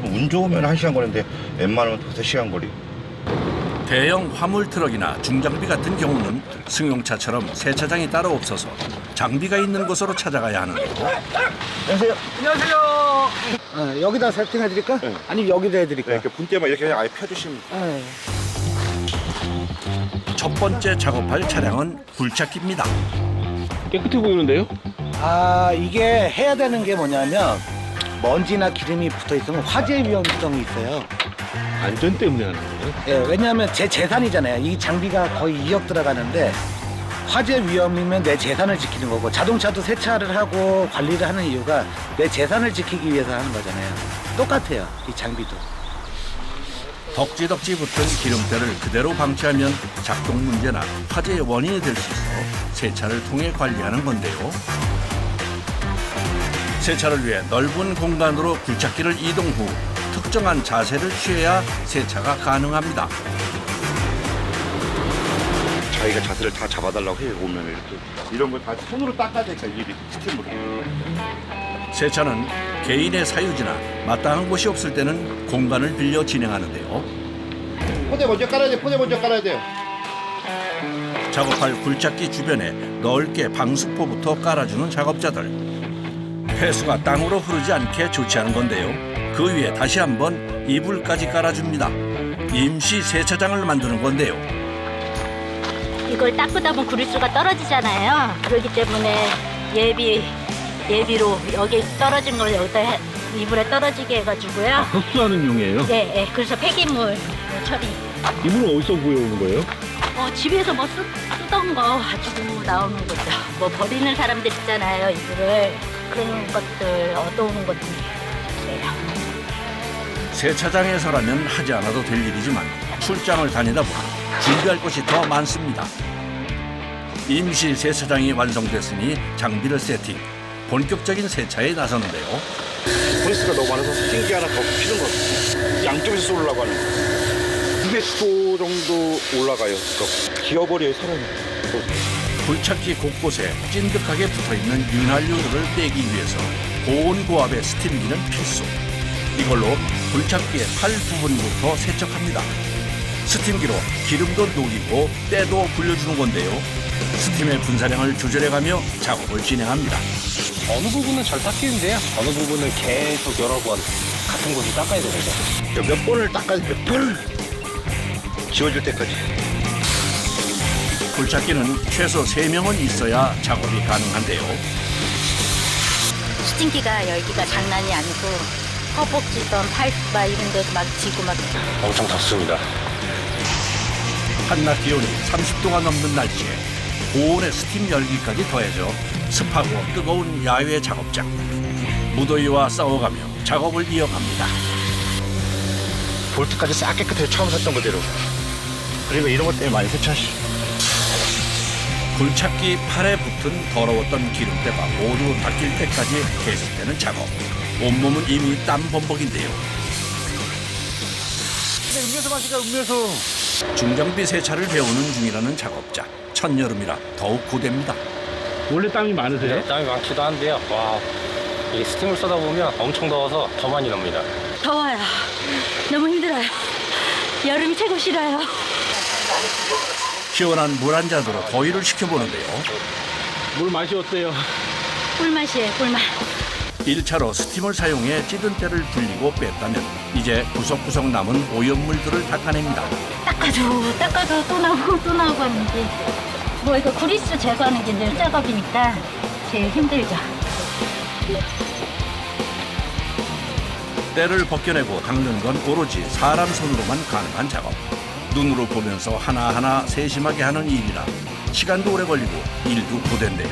운 좋으면 1시간 걸리는데 웬만하면 2-3시간 걸리. 대형 화물 트럭이나 중장비 같은 경우는 승용차처럼 세차장이 따로 없어서 장비가 있는 곳으로 찾아가야 하는데요. 안녕하세요. 안녕하세요. 여기다 세팅해 드릴까? 네. 아니면 여기다 해 드릴까? 이렇게 분대만 이렇게 아예 펴주시면. 첫 번째 작업할 차량은 굴착기입니다. 깨끗해 보이는데요? 아, 이게 해야 되는 게 뭐냐면 먼지나 기름이 붙어 있으면 화재 위험성이 있어요. 안전 때문에 하는 거예요? 예, 왜냐하면 제 재산이잖아요. 이 장비가 거의 2억 들어가는데 화재 위험이면 내 재산을 지키는 거고, 자동차도 세차를 하고 관리를 하는 이유가 내 재산을 지키기 위해서 하는 거잖아요. 똑같아요, 이 장비도. 덕지덕지 붙은 기름때를 그대로 방치하면 작동 문제나 화재의 원인이 될 수 있어 세차를 통해 관리하는 건데요. 세차를 위해 넓은 공간으로 굴착기를 이동 후 특정한 자세를 취해야 세차가 가능합니다. 자기가 자세를 다 잡아달라고 해요. 오면 이렇게 이런 걸 다 손으로 닦아야 되니까 일일이 스팀으로. 세차는 개인의 사유지나 마땅한 곳이 없을 때는 공간을 빌려 진행하는데요. 포대 먼저 깔아야 돼. 포대 먼저 깔아야 돼요. 작업할 굴착기 주변에 넓게 방수포부터 깔아주는 작업자들. 폐수가 땅으로 흐르지 않게 조치하는 건데요. 그 위에 다시 한번 이불까지 깔아줍니다. 임시 세차장을 만드는 건데요. 이걸 닦다 보면 구리수가 떨어지잖아요. 그렇기 때문에 예비로 여기 떨어진 걸 여기다 이불에 떨어지게 해가지고요. 흡수하는 용이에요? 예, 예. 그래서 폐기물 처리. 이불은 어디서 구해오는 거예요? 집에서 뭐 쓰던 거 가지고 나오는 거죠. 뭐 버리는 사람들 있잖아요, 이불을. 그런 것들 얻어오는 것들이 있어요. 세차장에서라면 하지 않아도 될 일이지만 출장을 다니다 보니 준비할 것이 더 많습니다. 임시 세차장이 완성됐으니 장비를 세팅, 본격적인 세차에 나서는데요. 브레스가 너무 많아서 스팅기 하나 더 피는 거. 양쪽에서 쏠려고 하는 거. 200도 정도 올라가요. 기어버려요, 사람이. 굴착기 곳곳에 찐득하게 붙어있는 윤활유들을 빼기 위해서 고온 고압의 스팀기는 필수. 이걸로 굴착기의 팔 부분부터 세척합니다. 스팀기로 기름도 녹이고 때도 불려주는 건데요. 스팀의 분사량을 조절해가며 작업을 진행합니다. 어느 부분은 잘 닦이는데요. 어느 부분은 계속 여러 번 같은 곳을 닦아야 됩니다. 몇 번을 닦아야 돼, 몇 번을. 지워질 때까지. 굴착기는 최소 3명은 있어야 작업이 가능한데요. 스팅기가 열기가 장난이 아니고 허벅지던 팔 이런 데도 막 지고 막. 엄청 덥습니다. 한낮 기온이 30도가 넘는 날씨에 고온의 스팀 열기까지 더해져 습하고 뜨거운 야외 작업장. 무더위와 싸워가며 작업을 이어갑니다. 볼트까지 싹 깨끗해요. 처음 샀던 그대로. 그러니까 이런 것 때문에 많이 세차하시. 굴착기 팔에 붙은 더러웠던 기름때가 모두 닦일 때까지 계속되는 작업. 온몸은 이미 땀 범벅인데요. 음료수 마시자, 음료수. 중장비 세차를 배우는 중이라는 작업자. 첫여름이라 더욱 고됩니다. 원래 땀이 많으세요? 네, 땀이 많기도 한데요. 와, 이 스팀을 쏘다 보면 엄청 더워서 더 많이 납니다. 더워요. 너무 힘들어요. 여름이 최고 싫어요. 시원한 물 한 잔으로 더위를 식혀보는데요. 물 맛이 어때요? 꿀맛이에요, 꿀맛. 1차로 스팀을 사용해 찌든 때를 불리고 뺐다면 이제 구석구석 남은 오염물들을 닦아냅니다. 닦아도 또 나오고 하는지. 뭐 이거 구리수 제거하는 게 늘 작업이니까 제일 힘들죠. 때를 벗겨내고 닦는 건 오로지 사람 손으로만 가능한 작업. 눈으로 보면서 하나하나 세심하게 하는 일이라 시간도 오래 걸리고 일도 고된데요.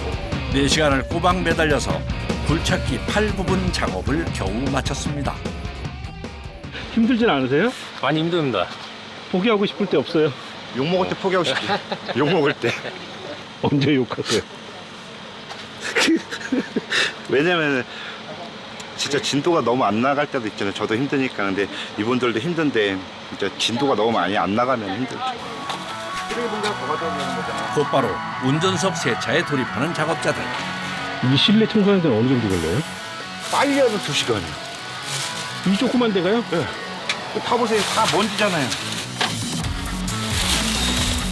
4시간을 꼬박 매달려서 굴착기 팔 부분 작업을 겨우 마쳤습니다. 힘들진 않으세요? 많이 힘듭니다. 포기하고 싶을 때 없어요? 욕 먹을 때 포기하고 싶지. 욕 먹을 때. 언제 욕하세요? 왜냐면 진짜 진도가 너무 안 나갈 때도 있잖아요. 저도 힘드니까. 근데 이분들도 힘든데 진짜 진도가 너무 많이 안 나가면 힘들죠. 곧바로 운전석 세차에 돌입하는 작업자들. 이 실내 청소하는 데는 어느 정도 걸려요? 빨리 해도 2시간이요. 이 조그만 데가요? 네. 타보세요. 다 먼지잖아요.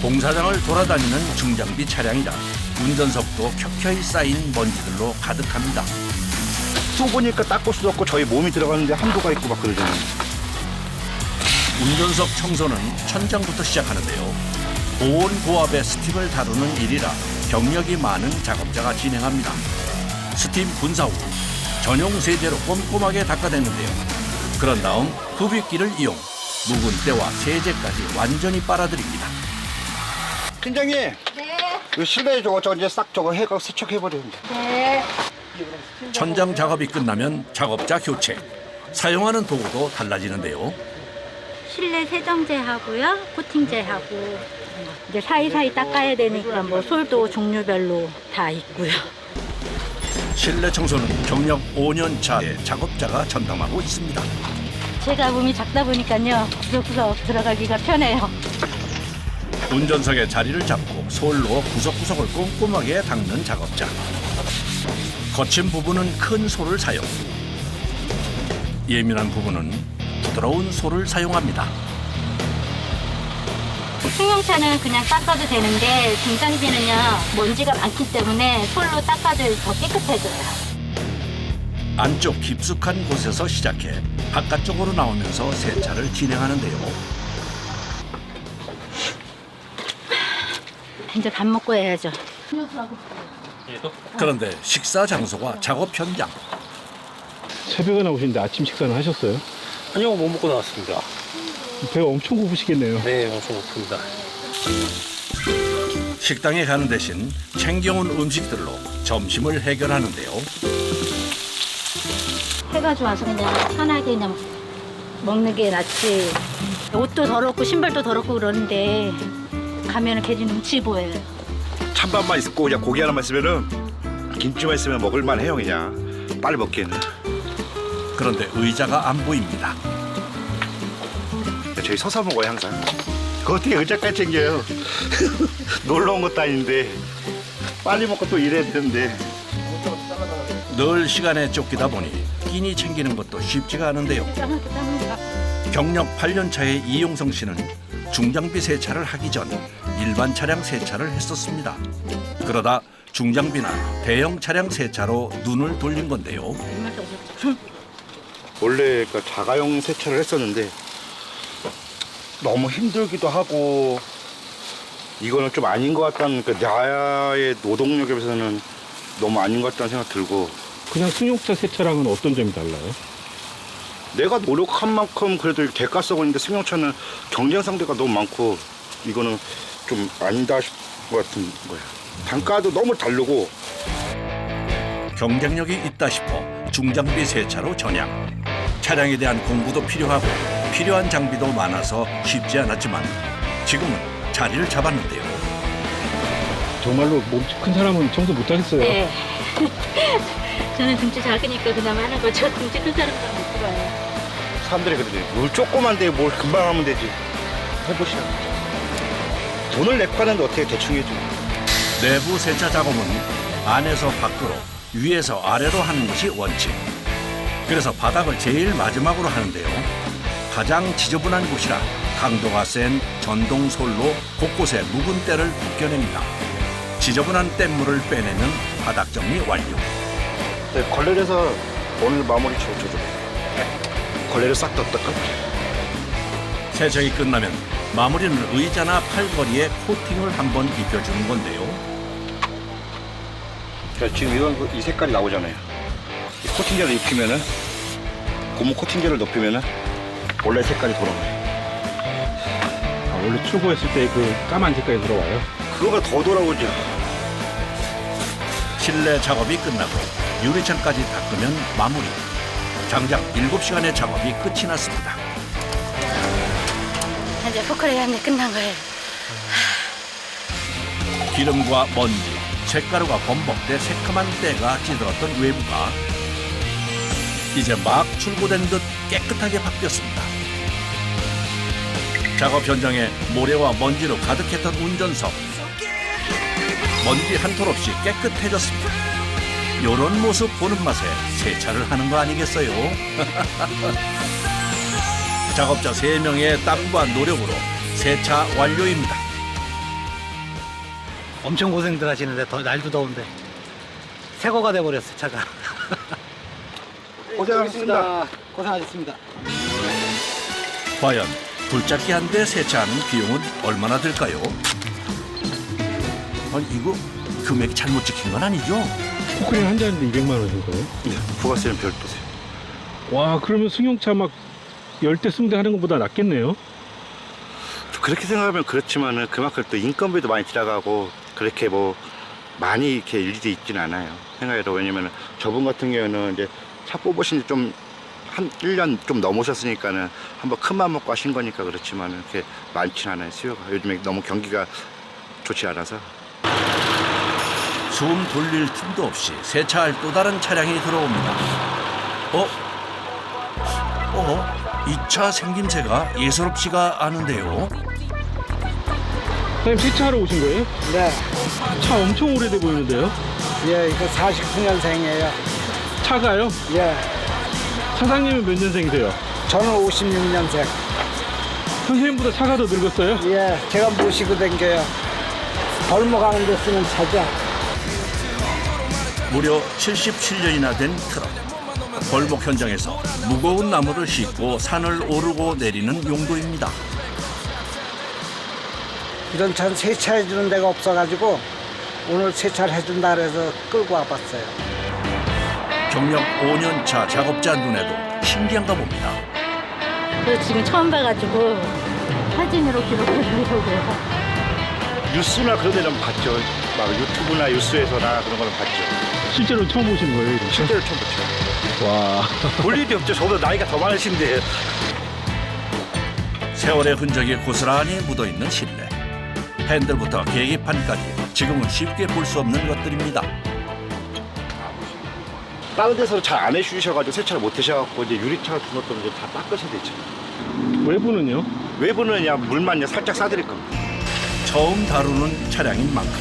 공사장을 돌아다니는 중장비 차량이라 운전석도 켜켜이 쌓인 먼지들로 가득합니다. 쏘보니까 닦을 수도 없고 저희 몸이 들어가는데 한도가 있고 막 그러잖아요. 운전석 청소는 천장부터 시작하는데요. 고온고압의 스팀을 다루는 일이라 경력이 많은 작업자가 진행합니다. 스팀 분사 후 전용 세제로 꼼꼼하게 닦아내는데요. 그런 다음 흡입기를 이용 묵은 때와 세제까지 완전히 빨아들입니다. 팀장님. 네. 이 실내 저거 이제 싹 저거 해가 세척해버려야 됩니다. 네. 천장 작업이 끝나면 작업자 교체. 사용하는 도구도 달라지는데요. 실내 세정제하고요, 코팅제하고 이제 사이사이 닦아야 되니까 뭐 솔도 종류별로 다 있고요. 실내 청소는 경력 5년 차의 작업자가 전담하고 있습니다. 제가 몸이 작다 보니까요, 구석구석 들어가기가 편해요. 운전석에 자리를 잡고 솔로 구석구석을 꼼꼼하게 닦는 작업자. 거친 부분은 큰 솔을 사용. 예민한 부분은 부드러운 솔을 사용합니다. 승용차는 그냥 닦아도 되는데 중장비는요, 먼지가 많기 때문에 솔로 닦아도 더 깨끗해져요. 안쪽 깊숙한 곳에서 시작해 바깥쪽으로 나오면서 세차를 진행하는데요. 이제 밥 먹고 해야죠. 그런데 식사 장소가 작업 현장. 새벽에 나오시는데 아침 식사는 하셨어요? 아니요, 못 먹고 나왔습니다. 배가 엄청 고프시겠네요. 네, 엄청 고픕니다. 식당에 가는 대신 챙겨온 음식들로 점심을 해결하는데요. 해가 좋아서 그냥 편하게 그냥 먹는 게 낫지. 옷도 더럽고 신발도 더럽고 그러는데 가면은 괜히 눈치 보여요. 찬밥만 있고 그냥 고기 하나만 있으면은 김치만 있으면 먹을만 해요. 그냥 빨리 먹기에는. 그런데 의자가 안 보입니다. 저희 서서 먹어요 항상. 그 어떻게 의자까지 챙겨요. 놀러 온 것도 아닌데 빨리 먹고 또 일해야 되는데. 늘 시간에 쫓기다 보니 끼니 챙기는 것도 쉽지가 않은데요. 경력 8년 차의 이용성 씨는 중장비 세차를 하기 전 일반 차량 세차를 했었습니다. 그러다 중장비나 대형 차량 세차로 눈을 돌린 건데요. 원래 그 자가용 세차를 했었는데 너무 힘들기도 하고 이거는 좀 아닌 것 같다는, 그 나의 노동력에 비해서는 너무 아닌 것 같다는 생각 들고. 그냥 승용차 세차랑은 어떤 점이 달라요? 내가 노력한 만큼 그래도 대가 쓰고 있는데 승용차는 경쟁 상대가 너무 많고 이거는 좀 아니다 싶은 것 같은 거예요. 단가도 너무 다르고. 경쟁력이 있다 싶어 중장비 세차로 전향. 차량에 대한 공부도 필요하고 필요한 장비도 많아서 쉽지 않았지만 지금은 자리를 잡았는데요. 정말로 몸집 큰 사람은 청소 못 하겠어요. 네. 저는 등치 작으니까 그나마 하는 거. 저 등치 큰 사람은 못 들어요. 사람들이 그러지. 뭘 조그만데 뭘 금방 하면 되지. 해보시라. 돈을 내고 하는데 어떻게 대충 해줘. 내부 세차 작업은 안에서 밖으로, 위에서 아래로 하는 것이 원칙. 그래서 바닥을 제일 마지막으로 하는데요. 가장 지저분한 곳이라 강도가 센 전동 솔로 곳곳에 묵은 때를 벗겨냅니다. 지저분한 뗏물을 빼내면 바닥 정리 완료. 네, 걸레에서 오늘 마무리 지어줘도 걸레를 싹 떴다가. 세척이 끝나면 마무리는 의자나 팔걸이에 코팅을 한번 입혀주는 건데요. 지금 이런 이 색깔이 나오잖아요. 이 코팅제를 입히면은, 고무 코팅제를 높이면은 원래 색깔이 돌아와요. 아, 원래 출고했을 때 그 까만 색깔이 들어와요? 그거가 더 돌아오죠. 실내 작업이 끝나고 유리창까지 닦으면 마무리. 장작 7시간의 작업이 끝이 났습니다. 이제 포크레이 한일 끝난 거예요. 기름과 먼지, 쇳가루가 범벅돼 새카만 때가 찌들었던 외부가 이제 막 출고된 듯 깨끗하게 바뀌었습니다. 작업 현장에 모래와 먼지로 가득했던 운전석. 먼지 한 톨 없이 깨끗해졌습니다. 요런 모습 보는 맛에 세차를 하는 거 아니겠어요? 작업자 3명의 땀과 노력으로 세차 완료입니다. 엄청 고생들 하시는데 날도 더운데 새거가 돼버렸어 차가. 고생하셨습니다. 고생하셨습니다. 과연 불잡기 한 대 세차하는 비용은 얼마나 들까요? 아니 이거 금액이 잘못 찍힌 건 아니죠? 포크레인 한 잔인데 200만 원인 거예요? 네, 부가세는 별도세요. 와, 그러면 승용차 막 10대 20대 하는 것보다 낫겠네요? 그렇게 생각하면 그렇지만은 그만큼 또 인건비도 많이 들어가고 그렇게 뭐 많이 이렇게 일일이 있진 않아요. 생각해도. 왜냐면은 저분 같은 경우는 이제 차 뽑으신 지 좀 한 1년 좀 넘으셨으니까는 한번 큰 맘 먹고 하신 거니까 그렇지만은 그렇게 많진 않아요. 수요가 요즘에 너무 경기가 좋지 않아서. 숨 돌릴 틈도 없이 세차할 또 다른 차량이 들어옵니다. 이 차 생김새가 예사롭지가 않은데요. 사장님 세차하러 오신 거예요? 네. 차 엄청 오래돼 보이는데요? 예, 이거 49년생이에요. 차가요? 예. 사장님은 몇 년생이세요? 저는 56년생. 선생님보다 차가 더 늙었어요? 예, 제가 모시고 댕겨요. 벌목 가는 데 쓰는 차죠. 무려 77년이나 된 트럭. 벌목 현장에서 무거운 나무를 싣고 산을 오르고 내리는 용도입니다. 이런 차는 세차해 주는 데가 없어가지고 오늘 세차를 해준다 그래서 끌고 와봤어요. 경력 5년 차 작업자 눈에도 신기한가 봅니다. 그래서 지금 처음 봐가지고 사진으로 기록해보려고요. 뉴스나 그런 데 좀 봤죠. 막 유튜브나 뉴스에서나 그런 거는 봤죠. 실제로 처음 보신 거예요? 이렇게? 실제로 처음 봤죠. 와. 볼 일이 없죠. 저보다 나이가 더 많으신데. 세월의 흔적이 고스란히 묻어있는 실내. 핸들부터 계기판까지 지금은 쉽게 볼 수 없는 것들입니다. 다른 데서 잘 안 해주셔가지고 세차를 못 하셔갖고 이제 유리차 같은 것도 이제 다 닦으셔야 되죠. 외부는요? 외부는 그냥 물만 살짝 싸드릴 겁니다. 처음 다루는 차량인 만큼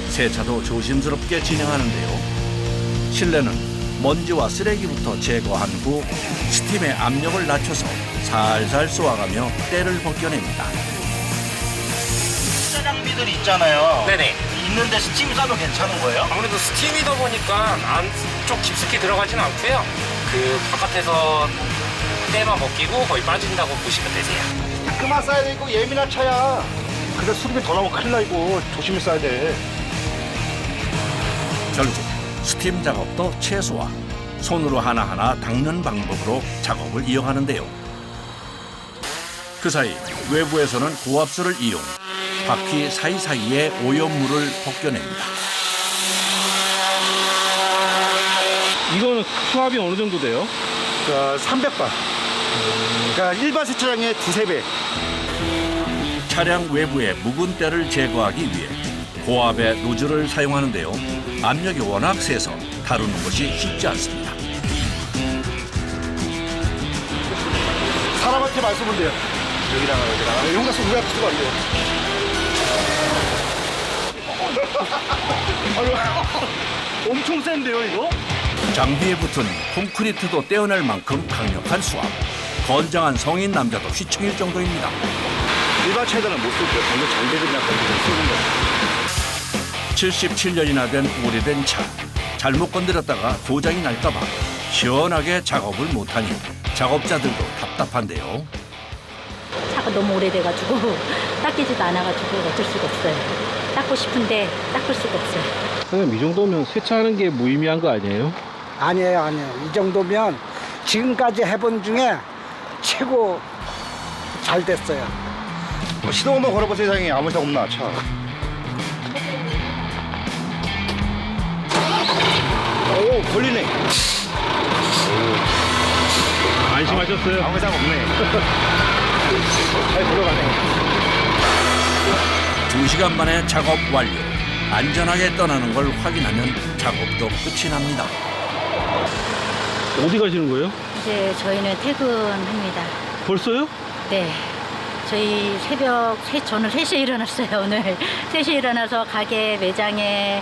세차도 조심스럽게 진행하는데요. 실내는 먼지와 쓰레기부터 제거한 후 스팀의 압력을 낮춰서 살살 쏘아가며 때를 벗겨냅니다. 장비들이 있잖아요. 네네. 있는데 스팀 싸도 괜찮은 거예요? 아무래도 스팀이다 보니까 안쪽 깊숙이 들어가진 않고요. 그 바깥에서 때만 벗기고 거의 빠진다고 보시면 되세요. 그만 싸야 돼. 이거 예민한 차야. 근데 수리비 더 나오면 큰일 나. 이거 조심히 싸야 돼. 결국 스팀 작업도 최소화, 손으로 하나하나 닦는 방법으로 작업을 이어가는데요. 그 사이 외부에서는 고압수를 이용 바퀴 사이사이에 오염물을 벗겨냅니다. 이거는 수압이 어느 정도 돼요? 300bar. 그러니까 일반 세차장의 2~3배. 차량 외부의 묵은 때를 제거하기 위해 고압의 노즐을 사용하는데요. 압력이 워낙 세서 다루는 것이 쉽지 않습니다. 사람한테 말씀은 돼요. 여기다가 여기다가. 용가스 우리한테 쓰면 안 돼요. 엄청 센데요, 이거? 장비에 붙은 콘크리트도 떼어낼 만큼 강력한 수압. 건장한 성인 남자도 휘청일 정도입니다. 일반 차에다는 못 쓰고요. 방금 장비들이나 쓰는 거. 77년이나 된 오래된 차. 잘못 건드렸다가 고장이 날까봐 시원하게 작업을 못하니 작업자들도 답답한데요. 차가 너무 오래돼가지고 닦이지도 않아가지고 어쩔 수가 없어요. 닦고 싶은데 닦을 수가 없어요. 선생님, 이 정도면 세차하는 게 무의미한 거 아니에요? 아니에요. 이 정도면 지금까지 해본 중에 최고 잘 됐어요. 시동 한번 걸어보세요. 세상에 아무 이상 없나 차. 오, 걸리네. 안심하셨어요? 아무 이상 없네. 잘 들어가네. 2시간 만에 작업 완료. 안전하게 떠나는 걸 확인하면 작업도 끝이 납니다. 어디 가시는 거예요? 이제 저희는 퇴근합니다. 벌써요? 네. 저희 저는 3시에 일어났어요, 오늘. 3시에 일어나서 가게 매장에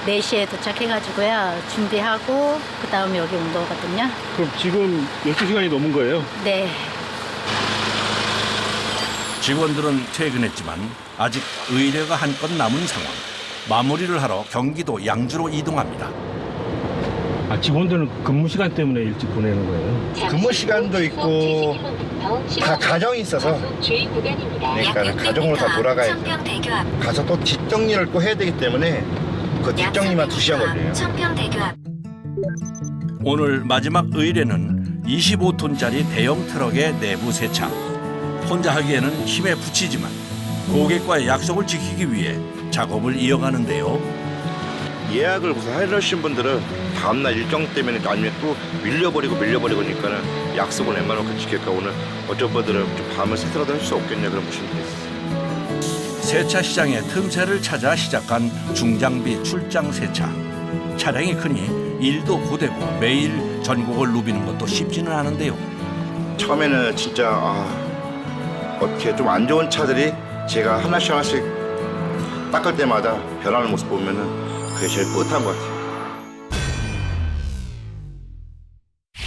4시에 도착해가지고요. 준비하고, 그 다음에 여기 온 거거든요. 그럼 지금 12시간이 넘은 거예요? 네. 직원들은 퇴근했지만 아직 의뢰가 한 건 남은 상황. 마무리를 하러 경기도 양주로 이동합니다. 아, 직원들은 근무 시간 때문에 일찍 보내는 거예요? 근무 시간도 있고 다 가정이 있어서 그러니까 가정으로 다 돌아가야죠. 가서 또 뒷정리를 또 해야 되기 때문에 그 뒷정리만 2시간 걸려요. 오늘 마지막 의뢰는 25톤짜리 대형 트럭의 내부 세차. 혼자 하기에는 힘에 부치지만 고객과의 약속을 지키기 위해 작업을 이어가는데요. 예약을 우선 해놓으신 분들은 다음날 일정 때문에 아니면 또 밀려버리고 그러니까는 약속을 웬만하면 지킬까 오늘 어떤 분들은 좀 밤을 새서라도 할 수 없겠냐 그런 분이 있어요. 세차 시장의 틈새를 찾아 시작한 중장비 출장 세차. 차량이 크니 일도 고되고 매일 전곡을 누비는 것도 쉽지는 않은데요. 처음에는 진짜 어떻게 좀 안 좋은 차들이 제가 하나씩 닦을 때마다 변하는 모습 보면은 그게 제일 뿌듯한 것 같아요.